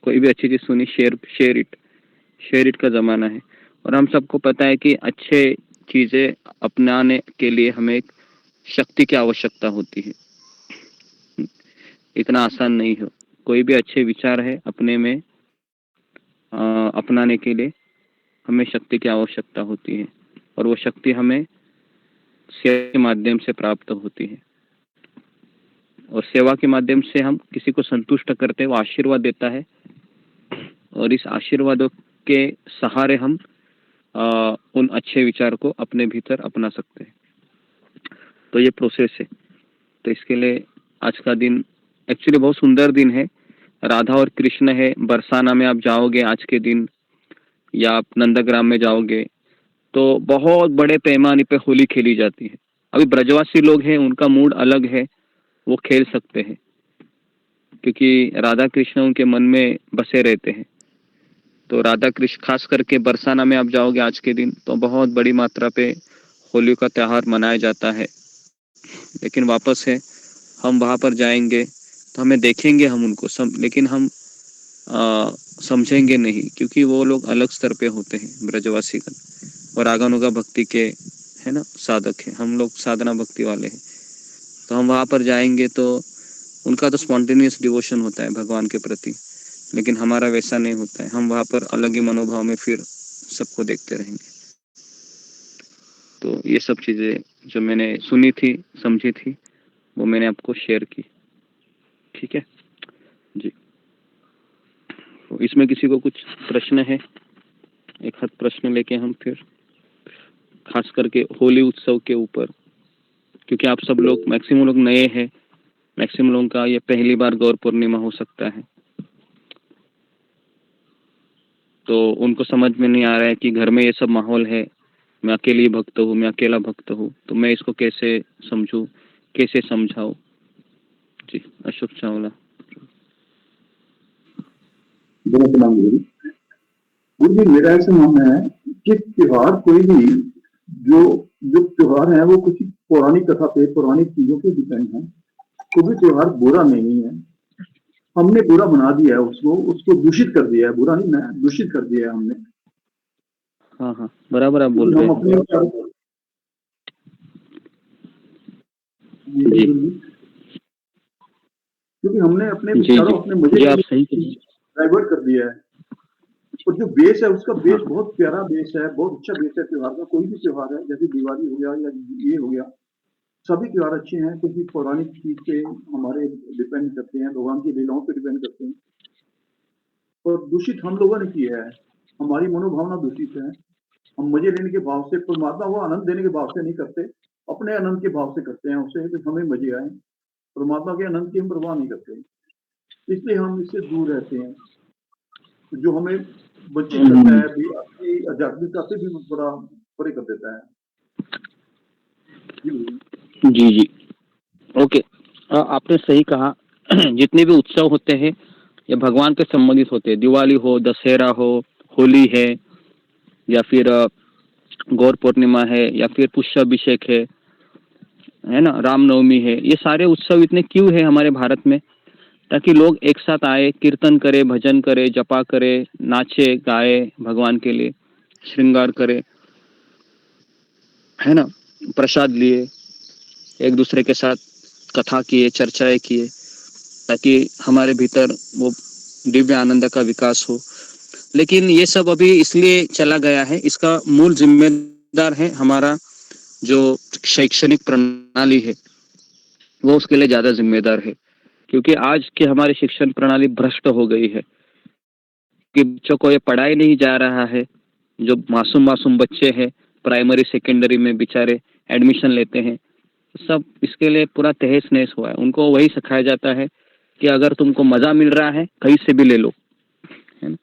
कोई भी अच्छी चीज़ सुनी शेयर इट का ज़माना है। और हम सबको पता है कि अच्छे चीज़ें अपनाने के लिए हमें एक शक्ति की आवश्यकता होती है, इतना आसान नहीं हो। कोई भी अच्छे विचार है अपने में अपनाने के लिए हमें शक्ति की आवश्यकता होती है, और वो शक्ति हमें सेवा के माध्यम से प्राप्त होती है। और सेवा के माध्यम से हम किसी को संतुष्ट करते हैं, वो आशीर्वाद देता है, और इस आशीर्वादों के सहारे हम उन अच्छे विचार को अपने भीतर अपना सकते हैं। तो ये प्रोसेस है। तो इसके लिए आज का दिन एक्चुअली बहुत सुंदर दिन है। राधा और कृष्ण है। बरसाना में आप जाओगे आज के दिन, या आप नंदग्राम में जाओगे तो बहुत बड़े पैमाने पे होली खेली जाती है। अभी ब्रजवासी लोग हैं, उनका मूड अलग है, वो खेल सकते हैं, क्योंकि राधा कृष्ण उनके मन में बसे रहते हैं। तो राधा कृष्ण खास करके बरसाना में आप जाओगे आज के दिन तो बहुत बड़ी मात्रा पे होली का त्यौहार मनाया जाता है। लेकिन वापस है, हम वहाँ पर जाएंगे तो हमें देखेंगे, हम उनको लेकिन हम समझेंगे नहीं, क्योंकि वो लोग अलग स्तर पे होते हैं ब्रजवासी गण, और आगानुगा भक्ति के है ना साधक हैं। हम लोग साधना भक्ति वाले हैं। तो हम वहाँ पर जाएंगे तो उनका तो स्पॉन्टेनियस डिवोशन होता है भगवान के प्रति, लेकिन हमारा वैसा नहीं होता है। हम वहाँ पर अलग ही मनोभाव में फिर सबको देखते रहेंगे। तो ये सब चीज़ें जो मैंने सुनी थी, समझी थी, वो मैंने आपको शेयर की। ठीक है जी। तो इसमें किसी को कुछ प्रश्न है? एक हाथ प्रश्न लेके हम फिर खास करके होली उत्सव के ऊपर, क्योंकि आप सब लोग मैक्सिमम लोग नए हैं, मैक्सिमम लोगों का ये पहली बार गौर पूर्णिमा हो सकता है, तो उनको समझ में नहीं आ रहा है कि घर में ये सब माहौल है, मैं अकेली भक्त हूँ, मैं अकेला भक्त हूँ, तो मैं इसको कैसे समझूं, कैसे समझाऊं। जी अशोक चावला। गुरु जी, मेरा ऐसा मानना है कि त्योहार कोई भी जो त्योहार है वो कुछ पौराणिक कथा पे, पौराणिक चीजों पे डिपेंड है। कोई भी त्योहार बुरा नहीं है। हमने बुरा बना दिया है, उसको दूषित कर दिया है। बुरा नहीं, मैं दूषित कर दिया है हमने। हाँ हाँ बराबर आप बोल रहे हैं जी। क्योंकि हमने अपने विचारों, अपने मजे डाइवर्ट कर दिया है। और जो बेस है उसका बेस बहुत प्यारा बेस है, बहुत अच्छा बेस है त्योहार का। कोई भी त्योहार है, जैसे दिवाली हो गया या ये हो गया, सभी त्योहार अच्छे हैं। कुछ भी पौराणिक चीज पे हमारे डिपेंड करते हैं, भगवान की लीलाओं पे डिपेंड करते हैं। और दूषित हम लोगों ने किया है, हमारी मनोभावना दूषित है। हम मजे लेने के भाव से, परमात्मा को आनंद देने के भाव से नहीं करते, अपने आनंद के भाव से करते हैं उसे, तो हमें मजे आए। परमात्मा के आनंद की हम परवाह नहीं करते, इसलिए हम इससे दूर रहते हैं। जो हमें वंचित करता है, भी अपनी आध्यात्मिकता से भी बड़ा परे कर देता है। जी ओके, आपने सही कहा। जितने भी उत्सव होते हैं ये भगवान के संबंधित होते हैं। दिवाली हो, दशहरा हो, होली है, या फिर गौर पूर्णिमा है, या फिर पुष्पाभिषेक है ना, रामनवमी है। ये सारे उत्सव इतने क्यों है हमारे भारत में? ताकि लोग एक साथ आए, कीर्तन करे, भजन करे, जपा करे, नाचे गाए, भगवान के लिए श्रृंगार करे, है ना, प्रसाद लिए, एक दूसरे के साथ कथा किए, चर्चाएं किए, ताकि हमारे भीतर वो दिव्य आनंद का विकास हो। लेकिन ये सब अभी इसलिए चला गया है, इसका मूल जिम्मेदार है हमारा जो शैक्षणिक प्रणाली है, वो उसके लिए ज्यादा जिम्मेदार है। क्योंकि आज की हमारी शिक्षण प्रणाली भ्रष्ट हो गई है कि बच्चों को ये पढ़ाई नहीं जा रहा है। जो मासूम मासूम बच्चे हैं प्राइमरी सेकेंडरी में बेचारे एडमिशन लेते हैं, सब इसके लिए पूरा तहस नहस हुआ है। उनको वही सिखाया जाता है कि अगर तुमको मजा मिल रहा है कहीं से भी ले लो, है ना।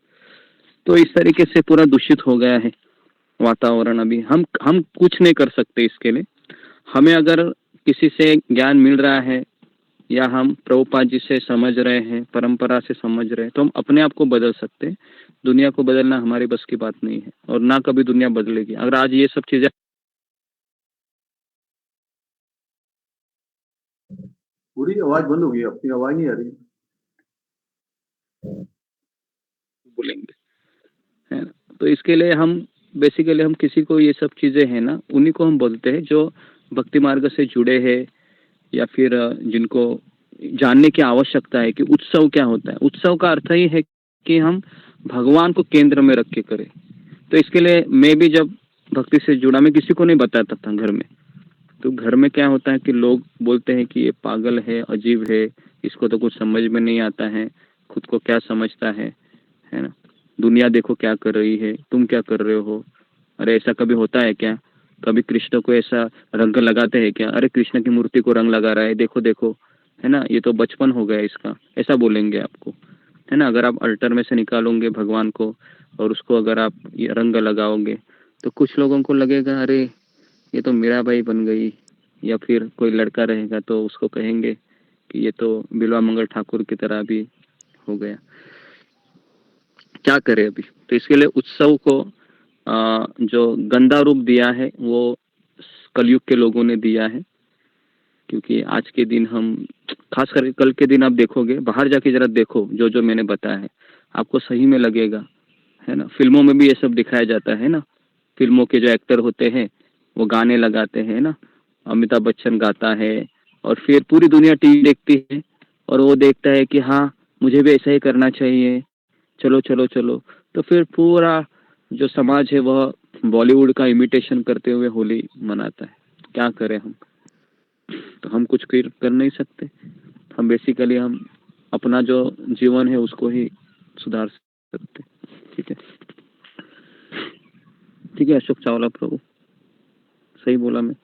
तो इस तरीके से पूरा दूषित हो गया है वातावरण। अभी हम कुछ नहीं कर सकते इसके लिए। हमें अगर किसी से ज्ञान मिल रहा है, या हम प्रभुपाद जी से समझ रहे हैं, परंपरा से समझ रहे हैं, तो हम अपने आप को बदल सकते हैं। दुनिया को बदलना हमारी बस की बात नहीं है, और ना कभी दुनिया बदलेगी। अगर आज ये सब चीजें पूरी आवाज बंद हो गई, अपनी आवाज नहीं आ रही। बोलेंगे, है ना, तो इसके लिए हम बेसिकली हम किसी को ये सब चीजें हैं ना, उन्हीं को हम बोलते हैं जो भक्ति मार्ग से जुड़े हैं, या फिर जिनको जानने की आवश्यकता है कि उत्सव क्या होता है। उत्सव का अर्थ ही है कि हम भगवान को केंद्र में रख के करें। तो इसके लिए मैं भी जब भक्ति से जुड़ा, मैं किसी को नहीं बताता था घर में। तो घर में क्या होता है कि लोग बोलते हैं कि ये पागल है, अजीब है, इसको तो कुछ समझ में नहीं आता है, खुद को क्या समझता है ना, दुनिया देखो क्या कर रही है, तुम क्या कर रहे हो, अरे ऐसा कभी होता है क्या? कभी कृष्ण को ऐसा रंग लगाते हैं क्या? अरे कृष्ण की मूर्ति को रंग लगा रहा है, देखो देखो, है ना, ये तो बचपन हो गया इसका, ऐसा बोलेंगे आपको, है ना। अगर आप अल्टर में से निकालोगे भगवान को और उसको अगर आप ये रंग लगाओगे, तो कुछ लोगों को लगेगा अरे ये तो मीराबाई बन गई। या फिर कोई लड़का रहेगा तो उसको कहेंगे कि ये तो बिलवा मंगल ठाकुर की तरह भी हो गया। क्या करें अभी? तो इसके लिए उत्सव को जो गंदा रूप दिया है वो कलयुग के लोगों ने दिया है। क्योंकि आज के दिन हम, खास करके कल के दिन आप देखोगे, बाहर जाके जरा देखो, जो जो मैंने बताया है आपको सही में लगेगा, है ना। फिल्मों में भी ये सब दिखाया जाता है ना। फिल्मों के जो एक्टर होते हैं वो गाने लगाते हैं ना, अमिताभ बच्चन गाता है, और फिर पूरी दुनिया टीवी देखती है, और वो देखता है कि हाँ मुझे भी ऐसा ही करना चाहिए, चलो चलो चलो। तो फिर पूरा जो समाज है वह बॉलीवुड का इमिटेशन करते हुए होली मनाता है। क्या करें हम? तो हम कुछ कर नहीं सकते। हम बेसिकली हम अपना जो जीवन है उसको ही सुधार सकते। ठीक है, ठीक है अशोक चावला प्रभु, सही बोला मैं?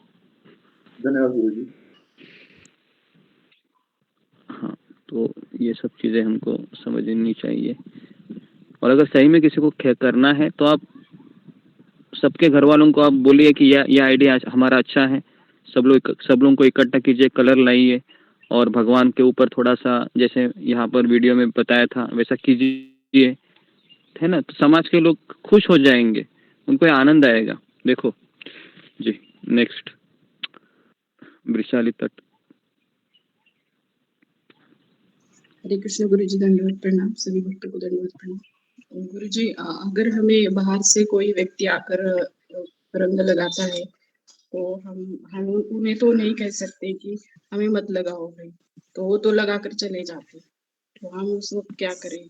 धन्यवाद गुरु जी। हाँ, तो ये सब चीजें हमको समझनी चाहिए। और अगर सही में किसी को करना है तो आप सबके घर वालों को आप बोलिए कि यह आइडिया हमारा अच्छा है, सब लोगों को इकट्ठा कीजिए, कलर लाइए, और भगवान के ऊपर थोड़ा सा, जैसे यहाँ पर वीडियो में बताया था वैसा कीजिए, है ना। तो समाज के लोग खुश हो जाएंगे, उनको आनंद आएगा। देखो जी, नेक्स्ट वृषाली तट। हरे कृष्ण गुरु जी, दंडवत प्रणाम। सभी भक्तों को दंडवत प्रणाम। गुरु जी, अगर हमें बाहर से कोई व्यक्ति आकर रंग लगाता है तो हम उन्हें तो नहीं कह सकते कि हमें मत लगाओ भाई, तो वो तो लगा कर चले जाते, तो हम उस वक्त क्या करें?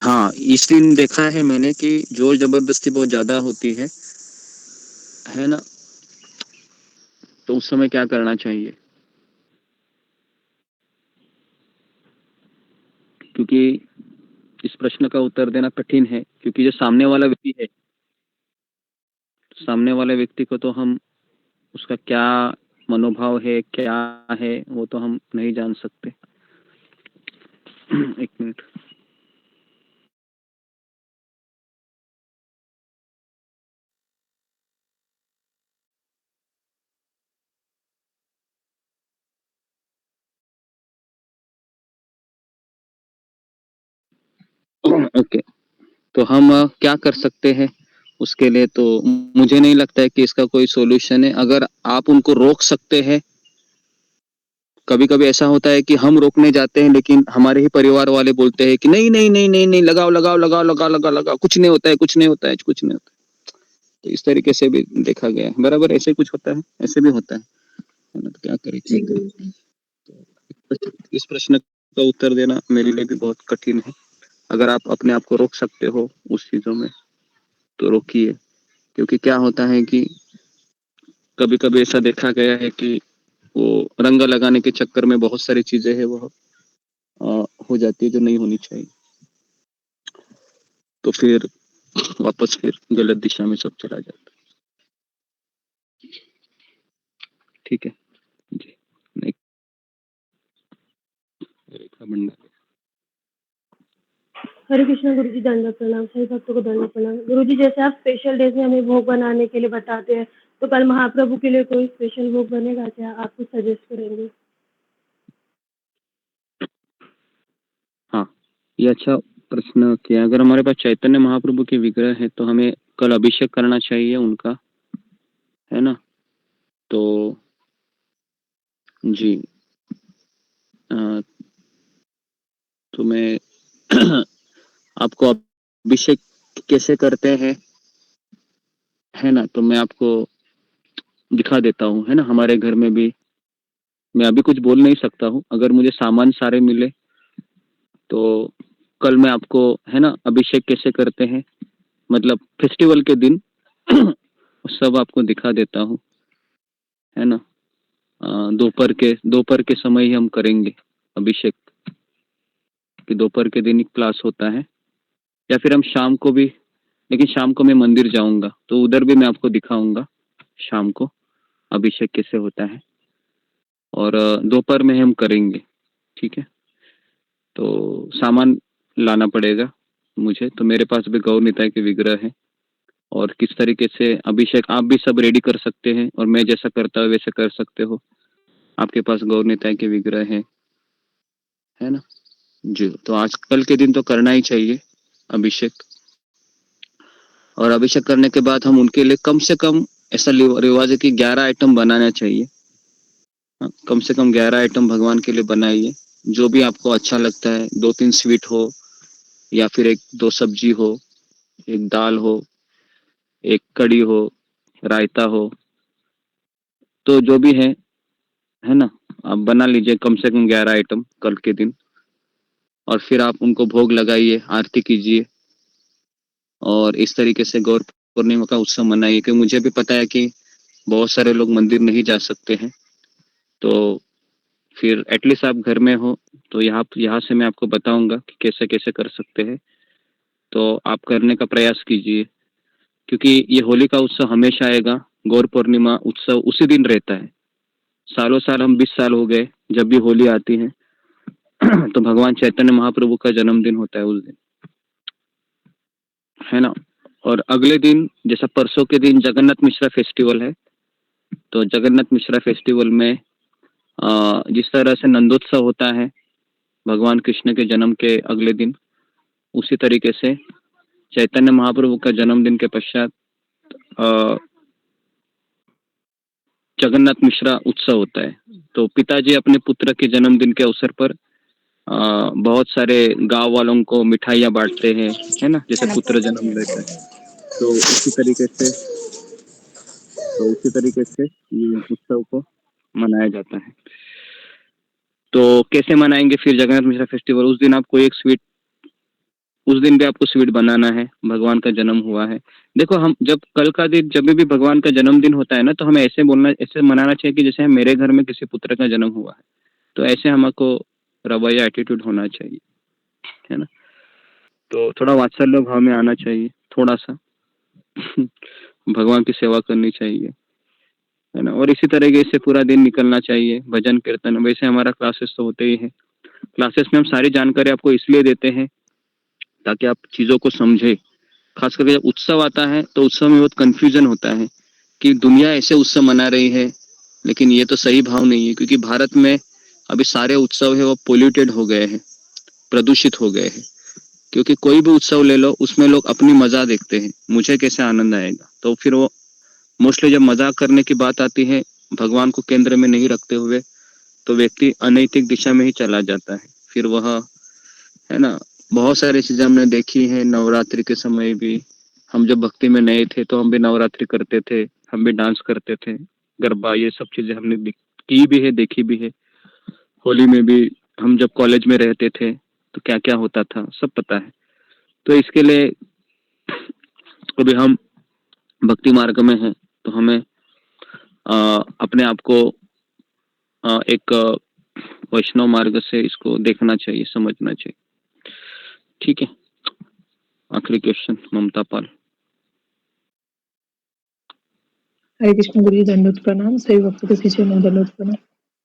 हाँ, इस दिन देखा है मैंने कि जोर जबरदस्ती बहुत ज्यादा होती है ना। तो उस समय क्या करना चाहिए? क्योंकि इस प्रश्न का उत्तर देना कठिन है, क्योंकि जो सामने वाला व्यक्ति है, सामने वाले व्यक्ति को तो हम, उसका क्या मनोभाव है, क्या है, वो तो हम नहीं जान सकते। एक मिनट। ओके, तो हम क्या कर सकते हैं उसके लिए? तो मुझे नहीं लगता है कि इसका कोई सॉल्यूशन है। अगर आप उनको रोक सकते हैं, कभी कभी ऐसा होता है कि हम रोकने जाते हैं लेकिन हमारे ही परिवार वाले बोलते हैं कि नहीं नहीं नहीं नहीं नहीं, लगाओ लगाओ लगाओ लगाओ लगाओ लगाओ, कुछ नहीं होता है, कुछ नहीं होता है, कुछ नहीं होता है। तो इस तरीके से भी देखा गया है। बराबर, ऐसे कुछ होता है, ऐसे भी होता है ना? तो क्या करें, क्या जी करें? गुरुजी। इस प्रश्न का उत्तर देना मेरे लिए भी बहुत कठिन है। अगर आप अपने आप को रोक सकते हो उस चीजों में तो रोकिए, क्योंकि क्या होता है कि कभी कभी ऐसा देखा गया है कि वो रंग लगाने के चक्कर में बहुत सारी चीजें हैं वो हो जाती है जो नहीं होनी चाहिए, तो फिर वापस फिर गलत दिशा में सब चला जाता है। ठीक है जी। नेक्स्ट, रेखा भंडारी। हरे कृष्णा गुरु जी, दंडवत प्रणाम। सभी भक्तों को दंडवत प्रणाम। गुरु जी, जैसे आप स्पेशल डेज में हमें भोग बनाने के लिए बताते हैं, तो कल महाप्रभु के लिए कोई स्पेशल भोग बनेगा क्या? आप कुछ सजेस्ट करेंगे? हाँ, ये अच्छा प्रश्न किया। अगर हमारे पास चैतन्य महाप्रभु के विग्रह है तो हमें कल अभिषेक करना चाहिए उनका, है ना? तो जी, तो मैं आपको अभिषेक कैसे करते हैं, है ना, तो मैं आपको दिखा देता हूँ, है ना। हमारे घर में भी, मैं अभी कुछ बोल नहीं सकता हूँ, अगर मुझे सामान सारे मिले तो कल मैं आपको, है ना, अभिषेक कैसे करते हैं, मतलब फेस्टिवल के दिन सब आपको दिखा देता हूँ, है ना। दोपहर के समय ही हम करेंगे अभिषेक, कि दोपहर के दिन ही क्लास होता है, या फिर हम शाम को भी, लेकिन शाम को मैं मंदिर जाऊंगा तो उधर भी मैं आपको दिखाऊंगा शाम को अभिषेक कैसे होता है, और दोपहर में हम करेंगे। ठीक है, तो सामान लाना पड़ेगा मुझे, तो मेरे पास भी गौर निताई के विग्रह है, और किस तरीके से अभिषेक आप भी सब रेडी कर सकते हैं, और मैं जैसा करता हूँ वैसे कर सकते हो। आपके पास गौर निताई के विग्रह है ना जी। तो आज कल के दिन तो करना ही चाहिए अभिषेक, और अभिषेक करने के बाद हम उनके लिए कम से कम, ऐसा रिवाज है कि 11 आइटम बनाना चाहिए। हाँ, कम से कम 11 आइटम भगवान के लिए बनाइए, जो भी आपको अच्छा लगता है। 2-3 स्वीट हो, या फिर 1-2 सब्जी हो, एक दाल हो, एक कड़ी हो, रायता हो, तो जो भी है ना, आप बना लीजिए कम से कम 11 आइटम कल के दिन, और फिर आप उनको भोग लगाइए, आरती कीजिए, और इस तरीके से गौर पूर्णिमा का उत्सव मनाइए। क्योंकि मुझे भी पता है कि बहुत सारे लोग मंदिर नहीं जा सकते हैं, तो फिर एटलीस्ट आप घर में हो तो यहाँ से मैं आपको बताऊंगा कि कैसे कैसे कर सकते हैं, तो आप करने का प्रयास कीजिए। क्योंकि ये होली का उत्सव हमेशा आएगा, गौर पूर्णिमा उत्सव उसी दिन रहता है। सालों साल, हम 20 साल हो गए, जब भी होली आती है तो भगवान चैतन्य महाप्रभु का जन्मदिन होता है उस दिन, है ना। और अगले दिन, जैसा परसों के दिन जगन्नाथ मिश्रा फेस्टिवल है, तो जगन्नाथ मिश्रा फेस्टिवल में जिस तरह से नंदोत्सव होता है भगवान कृष्ण के जन्म के अगले दिन, उसी तरीके से चैतन्य महाप्रभु का जन्मदिन के पश्चात जगन्नाथ मिश्रा उत्सव होता है। तो पिताजी अपने पुत्र के जन्मदिन के अवसर पर बहुत सारे गांव वालों को मिठाइयाँ बांटते हैं, है ना, जैसे पुत्र जन्म लेता है। तो उसी तरीके से ये उत्सव को मनाया जाता है। तो कैसे मनाएंगे फिर जगन्नाथ मिश्रा फेस्टिवल? उस दिन आपको एक स्वीट, उस दिन भी आपको स्वीट बनाना है, भगवान का जन्म हुआ है। देखो, हम जब कल का दिन, जब भी भगवान का जन्मदिन होता है ना, तो हमें ऐसे मनाना चाहिए कि जैसे मेरे घर में किसी पुत्र का जन्म हुआ है। तो ऐसे हमको रवैया, एटीट्यूड होना चाहिए, है ना। तो थोड़ा वात्सल्य भाव में आना चाहिए, थोड़ा सा भगवान की सेवा करनी चाहिए, है ना। और इसी तरीके से पूरा दिन निकलना चाहिए, भजन कीर्तन। वैसे हमारा क्लासेस तो होते ही है, क्लासेस में हम सारी जानकारी आपको इसलिए देते हैं ताकि आप चीजों को समझे। खास करके जब उत्सव आता है तो उत्सव में बहुत कंफ्यूजन होता है कि दुनिया ऐसे उत्सव मना रही है, लेकिन ये तो सही भाव नहीं है। क्योंकि भारत में अभी सारे उत्सव है वो पोल्यूटेड हो गए हैं, प्रदूषित हो गए हैं। क्योंकि कोई भी उत्सव ले लो उसमें लोग अपनी मजा देखते हैं, मुझे कैसे आनंद आएगा। तो फिर वो मोस्टली जब मजाक करने की बात आती है भगवान को केंद्र में नहीं रखते हुए, तो व्यक्ति अनैतिक दिशा में ही चला जाता है। फिर वह, है ना, बहुत सारी चीजें हमने देखी है। नवरात्रि के समय भी हम जब भक्ति में नए थे तो हम भी नवरात्रि करते थे, हम भी डांस करते थे, गरबा, ये सब चीजें हमने की भी है, देखी भी है। होली में भी हम जब कॉलेज में रहते थे तो क्या क्या होता था सब पता है। तो इसके लिए अभी हम भक्ति मार्ग में हैं तो हमें अपने आप को एक वैष्णव मार्ग से इसको देखना चाहिए, समझना चाहिए। ठीक है, आखिरी क्वेश्चन ममता पाल। हरे कृष्ण गुरु जी, दंडवत प्रणाम। सभी भक्तों के शिष्य में दंडवत प्रणाम।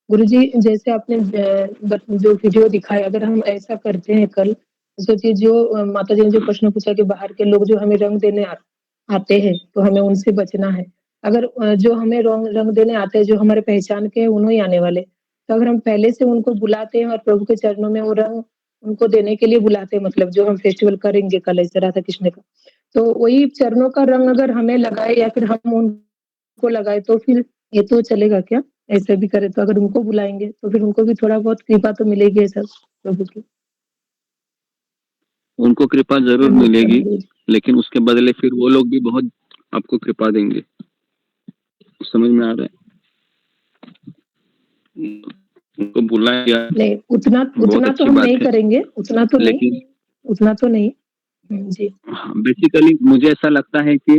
गुरु जी, जैसे आपने जो वीडियो दिखाया, अगर हम ऐसा करते हैं कल, सोचिए जो माता जी ने जो प्रश्न पूछा कि बाहर के लोग जो हमें रंग देने आते हैं तो हमें उनसे बचना है। अगर जो हमें रंग देने आते हैं, जो हमारे पहचान के हैं, उन्होंने आने वाले, तो अगर हम पहले से उनको बुलाते हैं और प्रभु के चरणों में वो रंग उनको देने के लिए बुलाते हैं, मतलब जो हम फेस्टिवल करेंगे कल ऐसे राधा कृष्ण का, तो वही चरणों का रंग अगर हमें लगाए या फिर हम उनको लगाए तो फिर ये तो चलेगा क्या? ऐसे भी करे तो अगर उनको बुलाएंगे तो फिर उनको भी थोड़ा बहुत कृपा तो मिलेगी ऐसा प्रभु की। उनको कृपा जरूर दंडवत मिलेगी, प्रणाम गुरु जी। लेकिन उसके बदले फिर वो लोग भी बहुत आपको कृपा देंगे। समझ में आ रहा है? उनको बुलाया नहीं, उतना बहुत उतना तो अच्छी हम नहीं बात है, करेंगे, लेकिन उतना तो नहीं। जी। बेसिकली मुझे ऐसा लगता है कि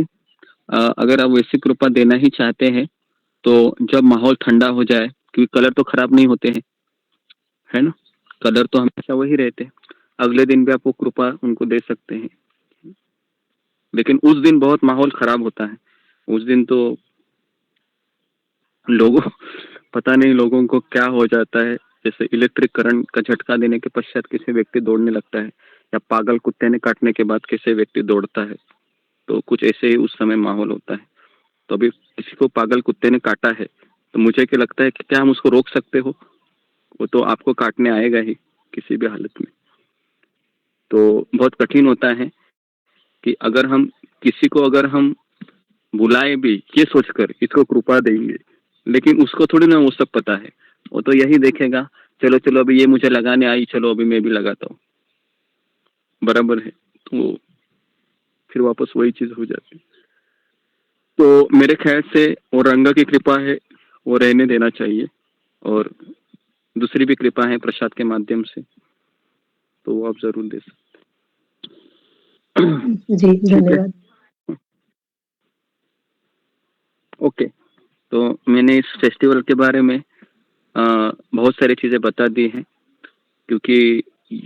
अगर आप वैसी कृपा देना ही चाहते हैं तो जब माहौल ठंडा हो जाए, क्योंकि कलर तो खराब नहीं होते हैं, है ना, कलर तो हमेशा वही रहते हैं, अगले दिन भी आप वो कृपा उनको दे सकते हैं। लेकिन उस दिन बहुत माहौल खराब होता है, उस दिन तो लोगों पता नहीं लोगों को क्या हो जाता है, जैसे इलेक्ट्रिक करंट का झटका देने के पश्चात किसी व्यक्ति दौड़ने लगता है, या पागल कुत्ते ने काटने के बाद किसी व्यक्ति दौड़ता है, तो कुछ ऐसे ही उस समय माहौल होता है। तो अभी किसी को पागल कुत्ते ने काटा है तो मुझे क्या लगता है कि क्या हम उसको रोक सकते हो? वो तो आपको काटने आएगा ही किसी भी हालत में। तो बहुत कठिन होता है कि अगर हम किसी को अगर हम बुलाए भी ये सोचकर इसको कृपा देंगे, लेकिन उसको थोड़ी ना वो सब पता है। वो तो यही देखेगा, चलो चलो अभी ये मुझे लगाने आई, चलो अभी मैं भी लगाता हूँ, बराबर है। तो फिर वापस वही चीज हो जाती है। तो मेरे ख्याल से वो रंगा की कृपा है, वो रहने देना चाहिए। और दूसरी भी कृपा है प्रसाद के माध्यम से, तो वो आप जरूर दे सकते। जी, ठीक है, धन्यवाद। ओके। तो मैंने इस फेस्टिवल के बारे में बहुत सारी चीजें बता दी हैं, क्योंकि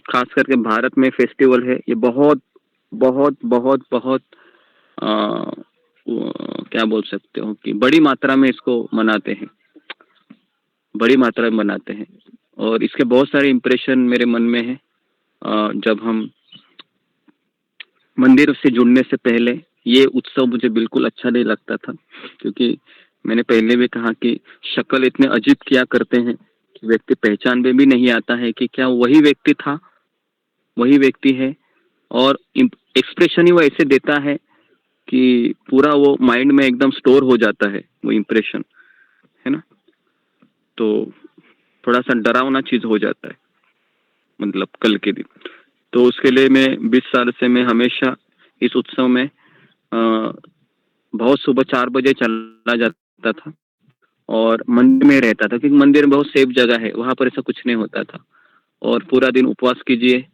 खास करके भारत में फेस्टिवल है ये बहुत बहुत बहुत बहुत क्या बोल सकते हो कि बड़ी मात्रा में इसको मनाते हैं, बड़ी मात्रा में मनाते हैं। और इसके बहुत सारे इम्प्रेशन मेरे मन में है। जब हम मंदिर से जुड़ने से पहले ये उत्सव मुझे बिल्कुल अच्छा नहीं लगता था, क्योंकि मैंने पहले भी कहा कि शक्ल इतने अजीब किया करते हैं कि व्यक्ति पहचान में भी नहीं आता है कि क्या वही व्यक्ति था, वही व्यक्ति है। और एक्सप्रेशन ही वो ऐसे देता है कि पूरा वो माइंड में एकदम स्टोर हो जाता है वो इम्प्रेशन, है ना। तो थोड़ा सा डरावना चीज हो जाता है, मतलब कल के दिन। तो उसके लिए मैं 20 साल से मैं हमेशा इस उत्सव में बहुत सुबह 4 बजे चला जाता था और मंदिर में रहता था, क्योंकि मंदिर में बहुत सेफ जगह है, वहां पर ऐसा कुछ नहीं होता था। और पूरा दिन उपवास कीजिए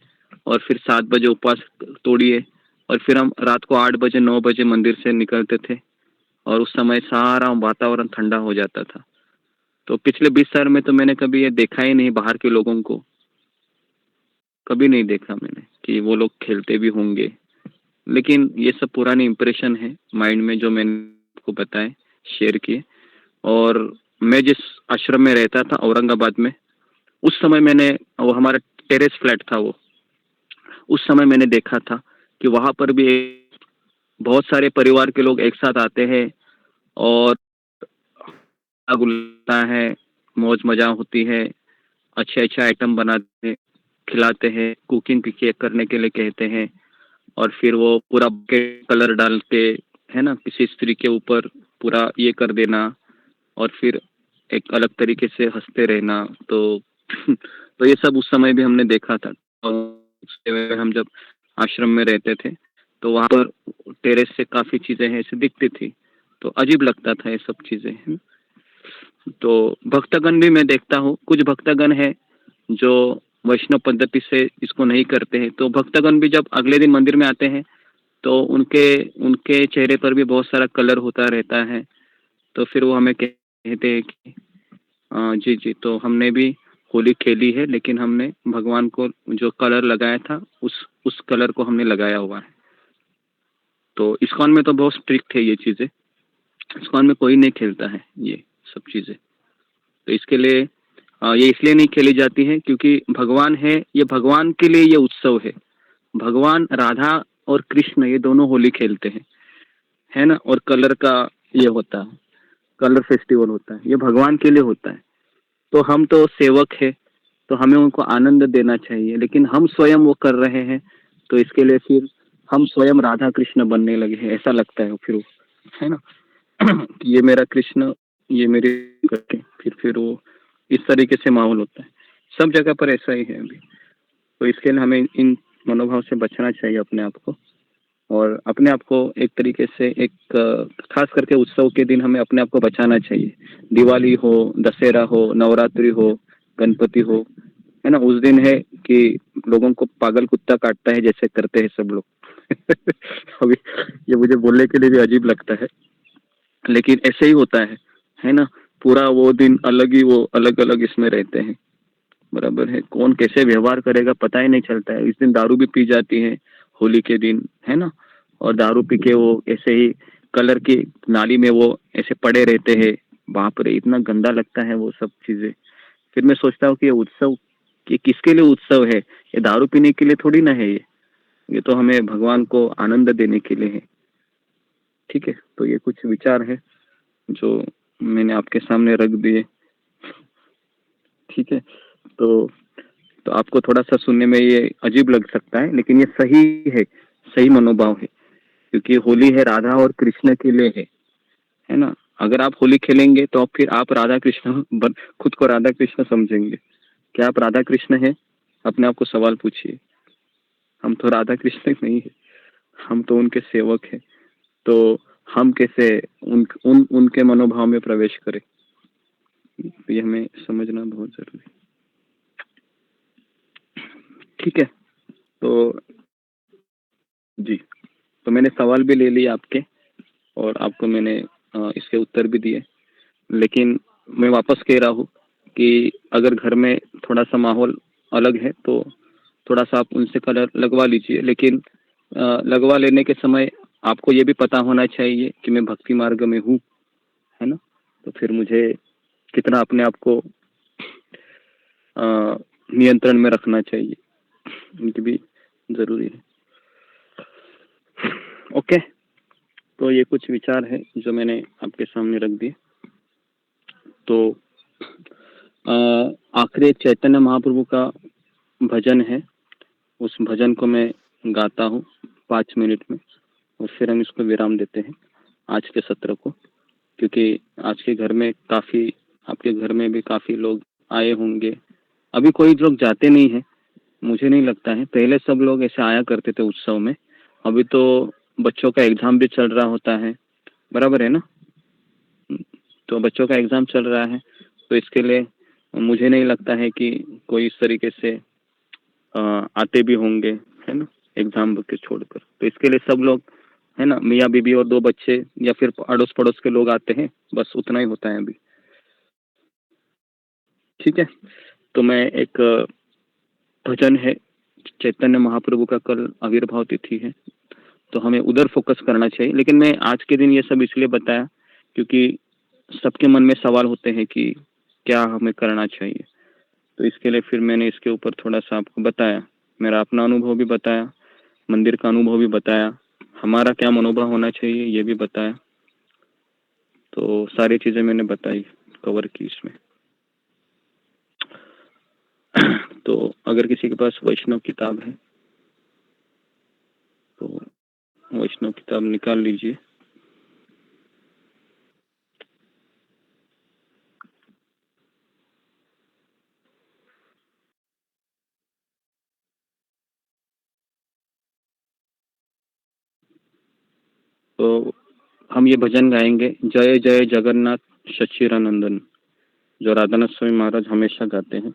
और फिर 7 बजे उपवास तोड़िए, और फिर हम रात को 8 बजे 9 बजे मंदिर से निकलते थे, और उस समय सारा वातावरण ठंडा हो जाता था। तो पिछले 20 साल में तो मैंने कभी ये देखा ही नहीं, बाहर के लोगों को कभी नहीं देखा मैंने कि वो लोग खेलते भी होंगे। लेकिन ये सब पुरानी इम्प्रेशन है माइंड में जो मैंने आपको बताए, शेयर किए। और मैं जिस आश्रम में रहता था औरंगाबाद में, उस समय मैंने, वो हमारा टेरेस फ्लैट था वो, उस समय मैंने देखा था कि वहां पर भी बहुत सारे परिवार के लोग एक साथ आते हैं और गुलता है, मौज मजा होती है, अच्छे अच्छे आइटम बनाते हैं। खिलाते हैं, कुकिंग करने के लिए कहते हैं, और फिर वो पूरा कलर डाल के, है ना, किसी स्त्री के ऊपर पूरा ये कर देना, और फिर एक अलग तरीके से हंसते रहना। तो तो ये सब उस समय भी हमने देखा था। और उस समय हम जब आश्रम में रहते थे तो वहाँ पर टेरेस से काफी चीजें ऐसे दिखती थी, तो अजीब लगता था ये सब चीजें, है ना। तो भक्तगण भी मैं देखता हूँ, कुछ भक्तगण है जो वैष्णव पद्धति से इसको नहीं करते हैं, तो भक्तगण भी जब अगले दिन मंदिर में आते हैं तो उनके उनके चेहरे पर भी बहुत सारा कलर होता रहता है। तो फिर वो हमें कहते हैं कि जी जी, तो हमने भी होली खेली है, लेकिन हमने भगवान को जो कलर लगाया था उस कलर को हमने लगाया हुआ है। तो इस्कॉन में तो बहुत स्ट्रिक्ट है ये चीज़ें, इस्कॉन में कोई नहीं खेलता है ये सब चीज़ें। तो इसके लिए ये इसलिए नहीं खेली जाती है क्योंकि भगवान है, ये भगवान के लिए ये उत्सव है। भगवान राधा और कृष्ण ये दोनों होली खेलते हैं, है ना, और कलर का ये होता है, कलर फेस्टिवल होता है, ये भगवान के लिए होता है। तो हम तो सेवक है, तो हमें उनको आनंद देना चाहिए, लेकिन हम स्वयं वो कर रहे हैं, तो इसके लिए फिर हम स्वयं राधा कृष्ण बनने लगे हैं, ऐसा लगता है फिर वो, है ना। कि ये मेरा कृष्ण, ये मेरी करके फिर वो इस तरीके से माहौल होता है। सब जगह पर ऐसा ही है अभी। तो इसके लिए हमें इन मनोभाव से बचना चाहिए अपने आप को, और अपने आप को एक तरीके से एक खास करके उत्सव के दिन हमें अपने आप को बचाना चाहिए। दिवाली हो, दशहरा हो, नवरात्रि हो, गणपति हो, है ना, उस दिन है कि लोगों को पागल कुत्ता काटता है जैसे करते हैं सब लोग। अभी ये मुझे बोलने के लिए भी अजीब लगता है, लेकिन ऐसे ही होता है ना। पूरा वो दिन अलग ही, वो अलग अलग इसमें रहते हैं, बराबर है। कौन कैसे व्यवहार करेगा पता ही नहीं चलता है। इस दिन दारू भी पी जाती है होली के दिन, है ना, और दारू पी के वो ऐसे ही कलर की नाली में वो ऐसे पड़े रहते हैं। बाप रे, इतना गंदा लगता है वो सब चीजें। फिर मैं सोचता हूँ कि ये उत्सव, कि किसके लिए उत्सव है? ये दारू पीने के लिए थोड़ी ना है, ये तो हमें भगवान को आनंद देने के लिए है। ठीक है, तो ये कुछ विचार है जो मैंने आपके सामने रख दिए। ठीक है, तो आपको थोड़ा सा सुनने में ये अजीब लग सकता है, लेकिन ये सही है, सही मनोभाव है, क्योंकि होली है राधा और कृष्ण के लिए है ना। अगर आप होली खेलेंगे तो फिर आप राधा कृष्ण खुद को राधा कृष्ण समझेंगे। क्या आप राधा कृष्ण है? अपने आप को सवाल पूछिए। हम तो राधा कृष्ण नहीं है, हम तो उनके सेवक हैं। तो हम कैसे उनके मनोभाव में प्रवेश करें, ये हमें समझना बहुत जरूरी है। ठीक है, तो जी, तो मैंने सवाल भी ले लिए आपके, और आपको मैंने इसके उत्तर भी दिए, लेकिन मैं वापस कह रहा हूँ कि अगर घर में थोड़ा सा माहौल अलग है तो थोड़ा सा आप उनसे कलर लगवा लीजिए, लेकिन लगवा लेने के समय आपको ये भी पता होना चाहिए कि मैं भक्ति मार्ग में हूँ, है ना। तो फिर मुझे कितना अपने आप को नियंत्रण में रखना चाहिए, ये भी जरूरी है। ओके, तो ये कुछ विचार है जो मैंने आपके सामने रख दिए। तो आखिरी चैतन्य महाप्रभु का भजन है, उस भजन को मैं गाता हूँ 5 मिनट में, और फिर हम इसको विराम देते हैं आज के सत्र को, क्योंकि आज के घर में काफ़ी, आपके घर में भी काफ़ी लोग आए होंगे। अभी कोई लोग जाते नहीं हैं, मुझे नहीं लगता है। पहले सब लोग ऐसे आया करते थे उत्सव में। अभी तो बच्चों का एग्ज़ाम भी चल रहा होता है, बराबर है ना। तो बच्चों का एग्ज़ाम चल रहा है, तो इसके लिए मुझे नहीं लगता है कि कोई इस तरीके से आते भी होंगे, है ना, एग्ज़ाम के छोड़कर। तो इसके लिए सब लोग, है ना, मियाँ बीबी और 2 बच्चे या फिर अड़ोस पड़ोस के लोग आते हैं, बस उतना ही होता है अभी। ठीक है, तो मैं एक भजन है, चैतन्य महाप्रभु का कल आविर्भाव तिथि है, तो हमें उधर फोकस करना चाहिए। लेकिन मैं आज के दिन ये सब इसलिए बताया क्योंकि सबके मन में सवाल होते हैं कि क्या हमें करना चाहिए। तो इसके लिए फिर मैंने इसके ऊपर थोड़ा सा आपको बताया, मेरा अपना अनुभव भी बताया, मंदिर का अनुभव भी बताया, हमारा क्या मनोभाव होना चाहिए ये भी बताया। तो सारी चीज़ें मैंने बताई, कवर की इसमें। तो अगर किसी के पास वैष्णव किताब है तो वैष्णव किताब निकाल लीजिए। तो हम ये भजन गाएंगे, जय जय जगन्नाथ सच्चिदानंदन, जो राधानाथ स्वामी महाराज हमेशा गाते हैं।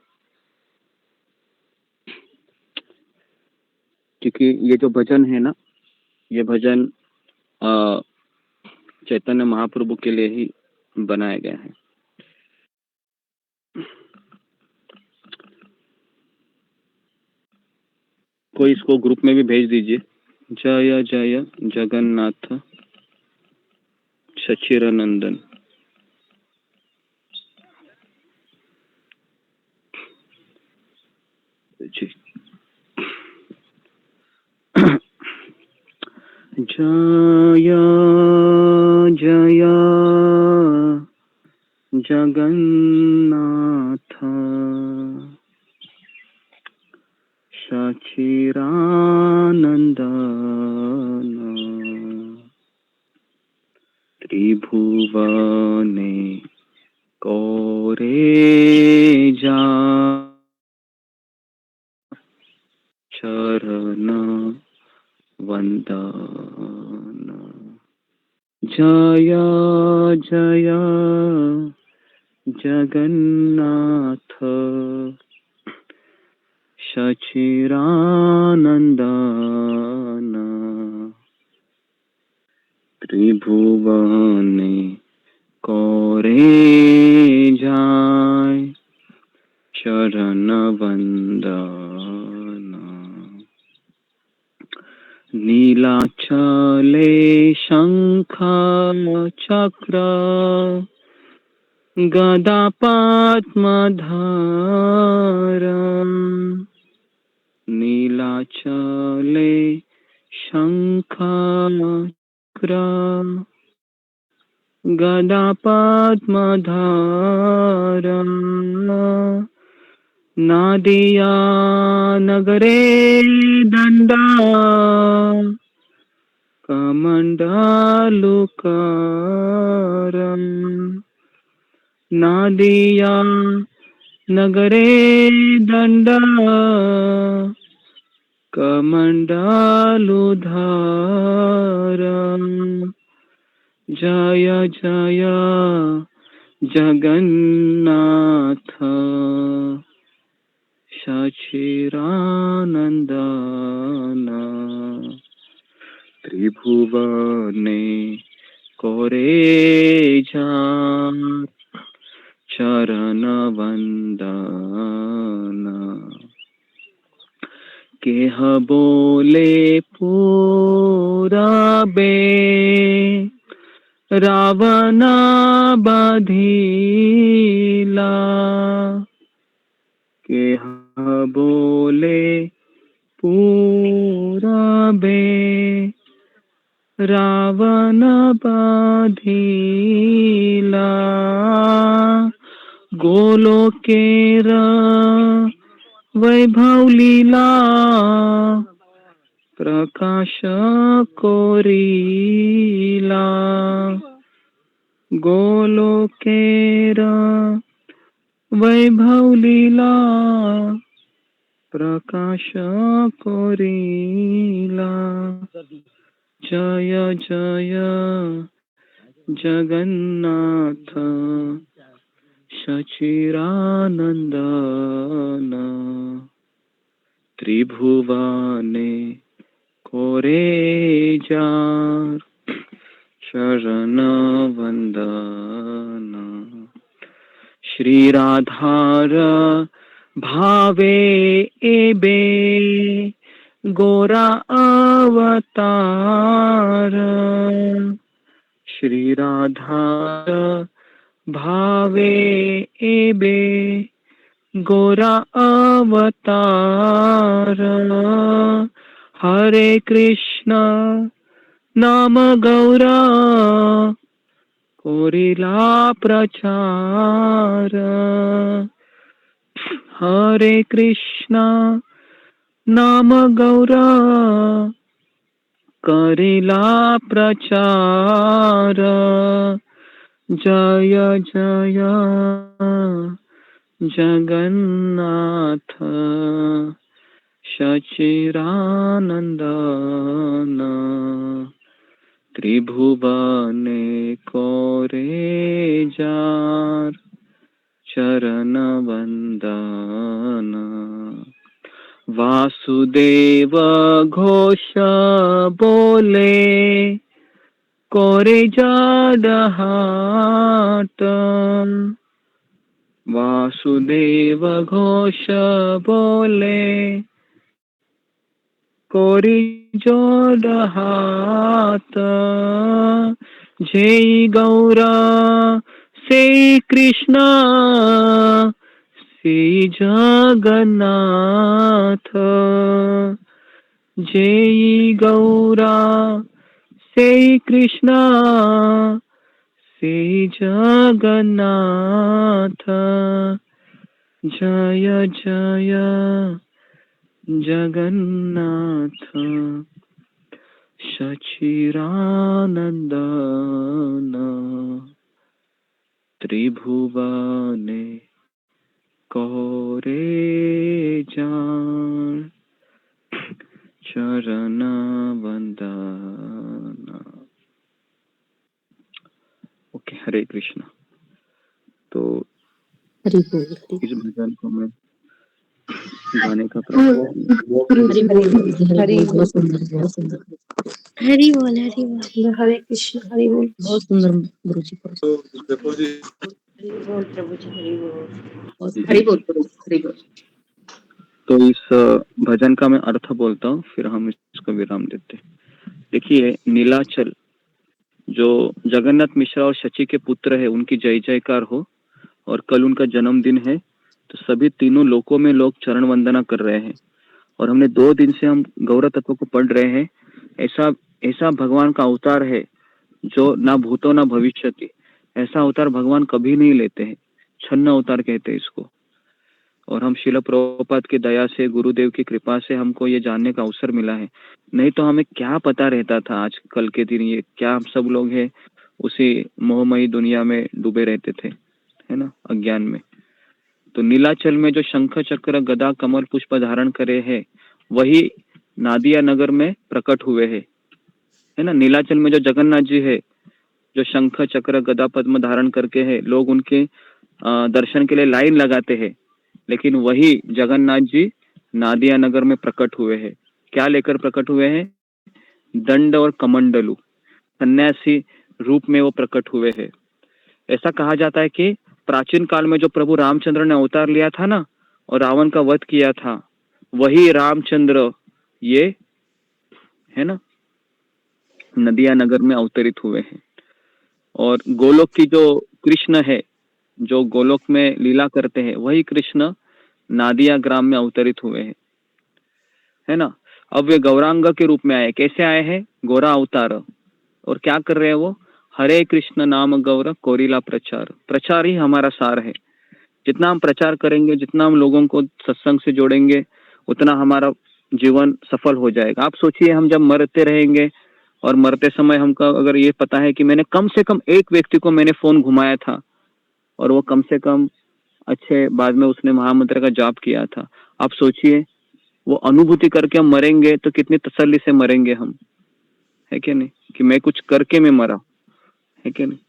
क्योंकि ये जो भजन है ना, ये भजन चैतन्य महाप्रभु के लिए ही बनाया गया है। कोई इसको ग्रुप में भी भेज दीजिए। जय जय जगन्नाथ सच्चिदानंदन। जी। जय जय जगन्नाथ सच्चिदानंदन त्रिभुवने कोरे जा चरण वंदन। जय जय जगन्नाथ सच्चिदानंदन त्रिभुवने कोरे जाय चरण वंदन। नीलाचले शंख चक्र गदा पद्मधर। नीलाचले शंख चक्र गदा पद्मधर। नादिया नगरे दंडा कमंडलुकारं। नादिया नगरे दंडा कमंडलुधारं। जय जय जगन्नाथ सच्चिदानंदन त्रिभुवने कोरे जा चरण वंदन। केह बोले पूरबे रावण बधिला। केह बोले पूरबे रावण बधिला। गोलोकेर वैभव लीला प्रकाश कोरिला। गोलोकेर वैभव लीला प्रकाश कोरिला। जय जय जगन्नाथ सच्चिदानंदन त्रिभुवने कोरे जार शरण वंदन। श्री राधार भावे एबे गोरा अवतार। श्री राधार भावे एबे गोरा अवतार। हरे कृष्ण नाम गौरा कोरिला प्रचार। हरे कृष्णा नाम गौरा करिला प्रचार जय जय जगन्नाथ सच्चिदानंदन त्रिभुवने कोरे जार चरण वंदन वासुदेव घोष बोले कोरे जाडहाट वासुदेव घोष बोले कोरी जोड़हात जय गौरा से कृष्णा से जगन्नाथ जय गौरा से कृष्णा से जगन्नाथ जय जय जगन्नाथ सच्चिदानंदन त्रिभुवने कोरे जान चरण वंदन। ओके, हरे कृष्णा। तो हरि बोल इस भजन को मैं गाने का हरि बोल बहुत सुंदर बहुत सुंदर हरि बोल हरि बोल। हरे कृष्ण हरि बोल बहुत सुंदर गुरु जी हरि बोल प्रभु जी हरि बोल। हरि बोल हरि बोल। तो इस भजन का मैं अर्थ बोलता हूँ, फिर हम इसको विराम देते हैं। देखिए, नीलाचल जो जगन्नाथ मिश्रा और शची के पुत्र है, उनकी जय जयकार हो। और कल उनका जन्मदिन है, तो सभी तीनों लोकों में लोग चरण वंदना कर रहे हैं। और हमने 2 दिन से हम गौर तत्व को पढ़ रहे हैं। ऐसा भगवान का अवतार है जो ना भूतो ना भविष्य की, ऐसा अवतार भगवान कभी नहीं लेते हैं। छन्न अवतार कहते हैं इसको। और हम शिल प्रभुपाद की दया से, गुरुदेव की कृपा से हमको ये जानने का अवसर मिला है। नहीं तो हमें क्या पता रहता था आज कल के दिन, ये क्या हम सब लोग हैं उसी मोहमयी दुनिया में डूबे रहते थे, है ना, अज्ञान में। तो नीलाचल में जो शंख चक्र गदा कमल पुष्प धारण करे है, वही नादिया नगर में प्रकट हुए है ना। नीलाचल में जो जगन्नाथ जी है, जो शंख चक्र गदा पद्म धारण करके है, लोग उनके दर्शन के लिए लाइन लगाते हैं। लेकिन वही जगन्नाथ जी नादिया नगर में प्रकट हुए हैं। क्या लेकर प्रकट हुए हैं? दंड और कमंडलू, सन्यासी रूप में वो प्रकट हुए हैं। ऐसा कहा जाता है कि प्राचीन काल में जो प्रभु रामचंद्र ने अवतार लिया था ना, और रावण का वध किया था, वही रामचंद्र ये है ना नदिया नगर में अवतरित हुए हैं। और गोलोक की जो कृष्ण है, जो गोलोक में लीला करते हैं, वही कृष्ण नादिया ग्राम में अवतरित हुए हैं, है ना। अब वे गौरांग के रूप में आए। कैसे आए हैं? गोरा अवतार। और क्या कर रहे हैं वो? हरे कृष्ण नाम गौर कोरिला प्रचार। प्रचार ही हमारा सार है। जितना हम प्रचार करेंगे, जितना हम लोगों को सत्संग से जोड़ेंगे, उतना हमारा जीवन सफल हो जाएगा। आप सोचिए, हम जब मरते रहेंगे और मरते समय हमको अगर ये पता है कि मैंने कम से कम एक व्यक्ति को मैंने फोन घुमाया था और वो कम से कम अच्छे बाद में उसने महामंत्र का जाप किया था, आप सोचिए वो अनुभूति करके हम मरेंगे तो कितनी तसल्ली से मरेंगे हम, है क्या नहीं, कि मैं कुछ करके मैं मरा, है क्या नहीं,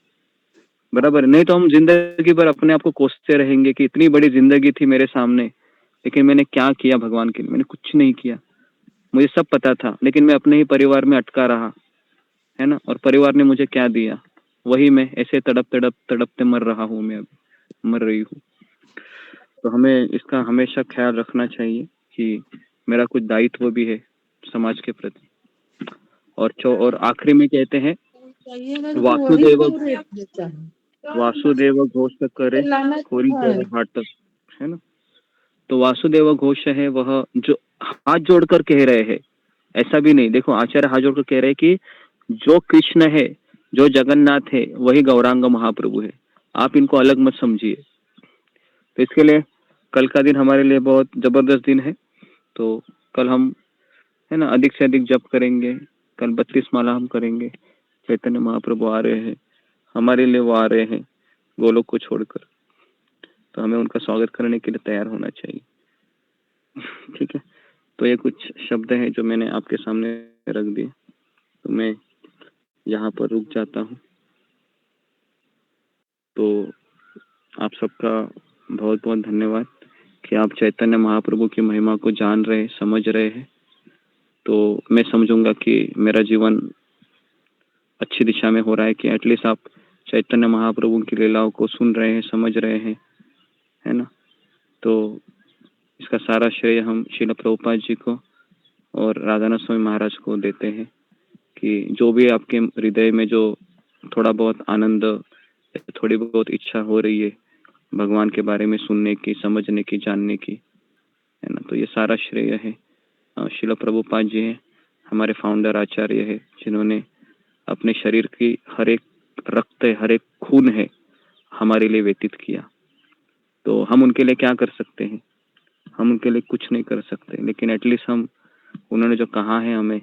बराबर। नहीं तो हम जिंदगी भर अपने आप को कोसते रहेंगे कि इतनी बड़ी जिंदगी थी मेरे सामने, लेकिन मैंने क्या किया भगवान के लिए? मैंने कुछ नहीं किया। मुझे सब पता था, लेकिन मैं अपने ही परिवार में अटका रहा, है ना। और परिवार ने मुझे क्या दिया? वही मैं ऐसे तड़पते मर रहा हूँ, मैं अभी मर रही हूँ। तो हमें इसका हमेशा ख्याल रखना चाहिए कि मेरा कुछ दायित्व भी है समाज के प्रति। और आखिरी में कहते हैं, वासुदेव घोष करे खोरी हाट, है ना। तो वासुदेव घोष है वह जो हाथ जोड़कर कह रहे हैं। ऐसा भी नहीं, देखो आचार्य हाथ जोड़कर कह रहे हैं कि जो कृष्ण है, जो जगन्नाथ है, वही गौरांग महाप्रभु है। आप इनको अलग मत समझिए। तो इसके लिए कल का दिन हमारे लिए बहुत जबरदस्त दिन है। तो कल हम है ना अधिक से अधिक जप करेंगे। कल 32 माला हम करेंगे। चैतन्य महाप्रभु आ रहे हैं, हमारे लिए वो आ रहे हैं गोलोक को छोड़कर। तो हमें उनका स्वागत करने के लिए तैयार होना चाहिए। ठीक है, तो ये कुछ शब्द हैं जो मैंने आपके सामने रख दिए। तो मैं यहाँ पर रुक जाता हूँ। तो आप सबका बहुत बहुत धन्यवाद कि आप चैतन्य महाप्रभु की महिमा को जान रहे, समझ रहे हैं। तो मैं समझूंगा कि मेरा जीवन अच्छी दिशा में हो रहा है कि एटलीस्ट आप चैतन्य महाप्रभु की लीलाओं को सुन रहे हैं, समझ रहे हैं, है ना। तो इसका सारा श्रेय हम श्रील प्रभुपाद जी को और राधानाथ स्वामी महाराज को देते हैं कि जो भी आपके हृदय में जो थोड़ा बहुत आनंद, थोड़ी बहुत इच्छा हो रही है भगवान के बारे में सुनने की, समझने की, जानने की, है ना, तो ये सारा श्रेय है श्रील प्रभुपाद जी है, हमारे फाउंडर आचार्य है, जिन्होंने अपने शरीर की हर एक रक्त, हर एक खून है हमारे लिए व्यतीत किया। तो हम उनके लिए क्या कर सकते हैं? हम उनके लिए कुछ नहीं कर सकते, लेकिन एटलीस्ट हम उन्होंने जो कहा है हमें,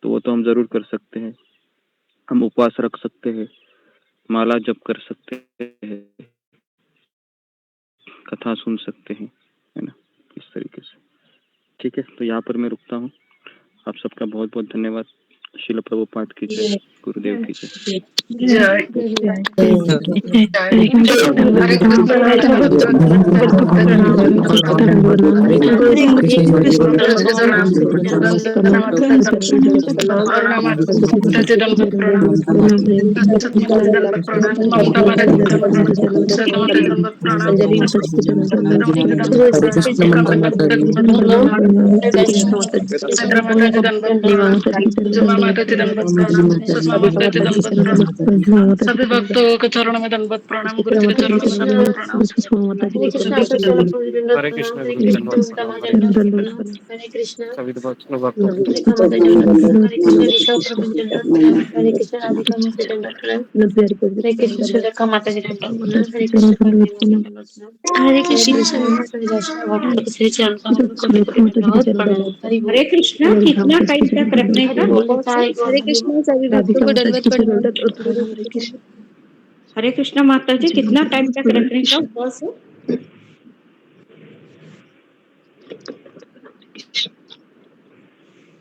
तो वो तो हम जरूर कर सकते हैं। हम उपवास रख सकते हैं, माला जप कर सकते हैं, कथा सुन सकते हैं, है ना, इस तरीके से। ठीक है, तो यहाँ पर मैं रुकता हूँ। आप सबका बहुत बहुत धन्यवाद। श्रील प्रभुपाद की जय, गुरुदेव की जय। सभी भक्तों के चरणों में दंडवत प्रणाम। गुरु जी के चरणों में दंडवत प्रणाम। हरे कृष्ण गुरु जी, दंडवत प्रणाम। हरे कृष्ण। सभी भक्तों को हरे कृष्ण हरे कृष्ण राधिका माता जी दंडवत प्रणाम। हरे कृष्ण सुरेखा माता जी दंडवत प्रणाम। हरे कृष्ण हरे कृष्ण भक्त श्री चरण दंडवत प्रणाम। हरे कृष्णा कितना टाइम तक रखने का? हरे कृष्णा सभी भक्तों को दंडवत प्रणाम। हरे कृष्णा माता जी कितना टाइम तक रखने का उपवास है?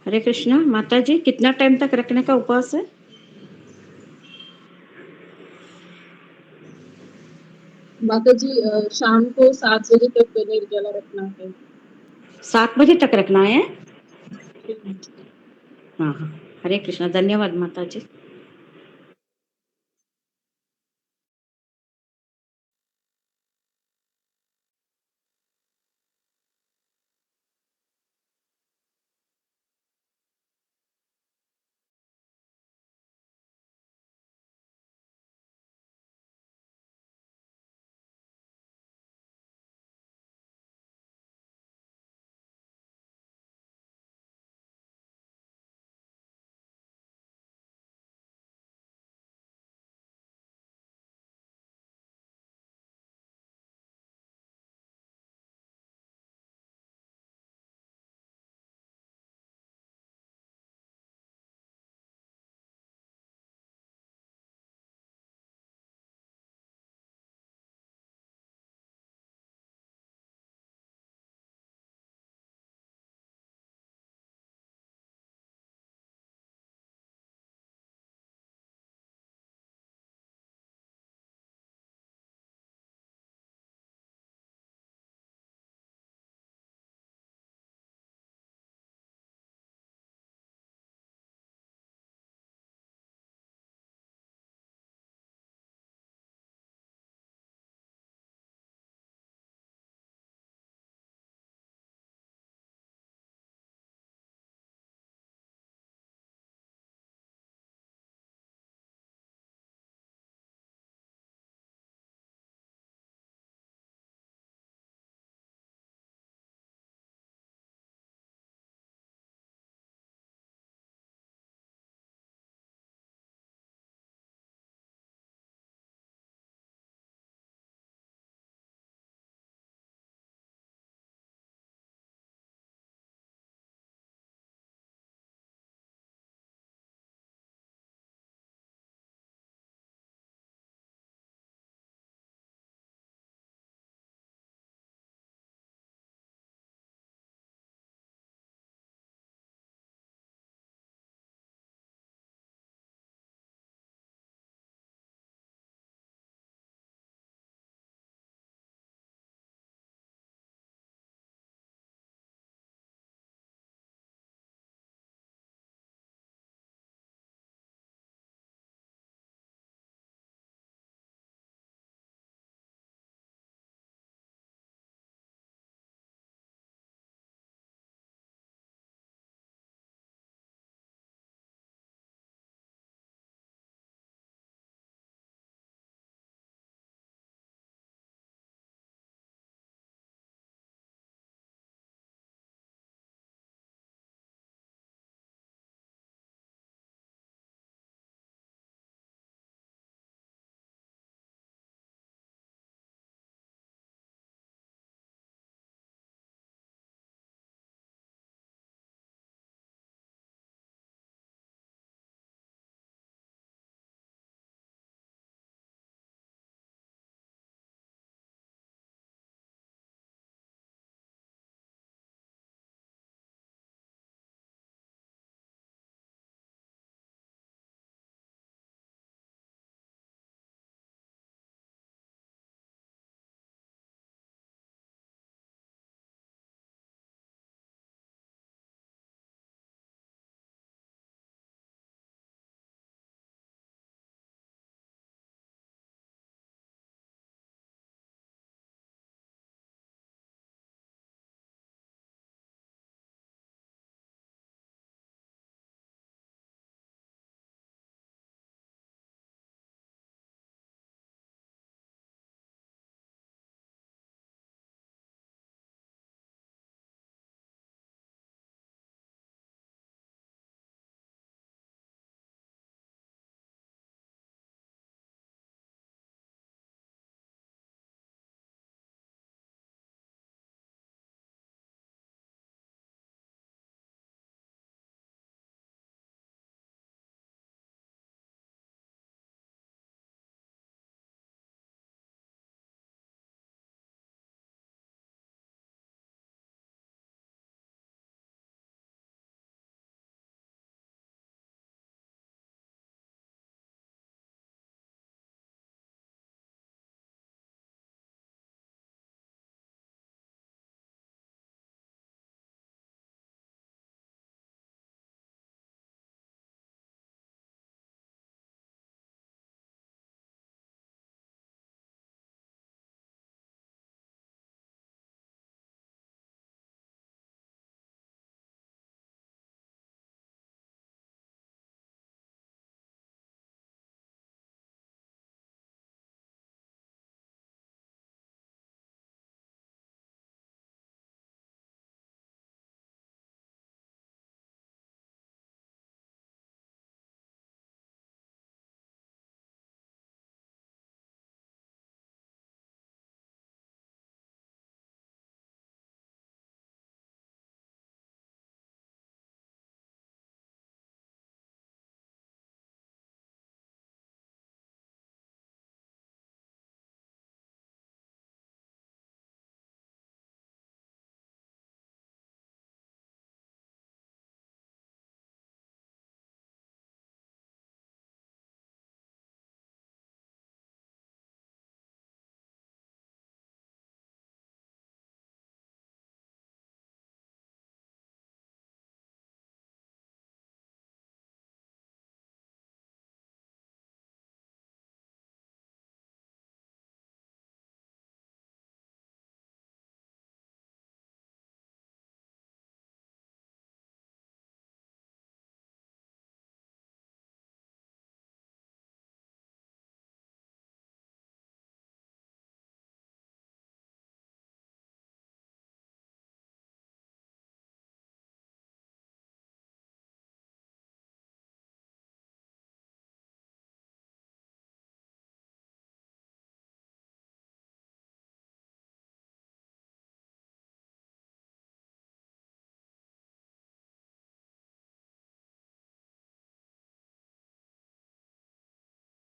हरे कृष्णा माता जी कितना टाइम तक रखने का उपवास है? माता जी शाम को 7 बजे तक निर्जला रखना है। 7 बजे तक रखना है। हाँ हाँ, हरे कृष्णा, धन्यवाद माता जी।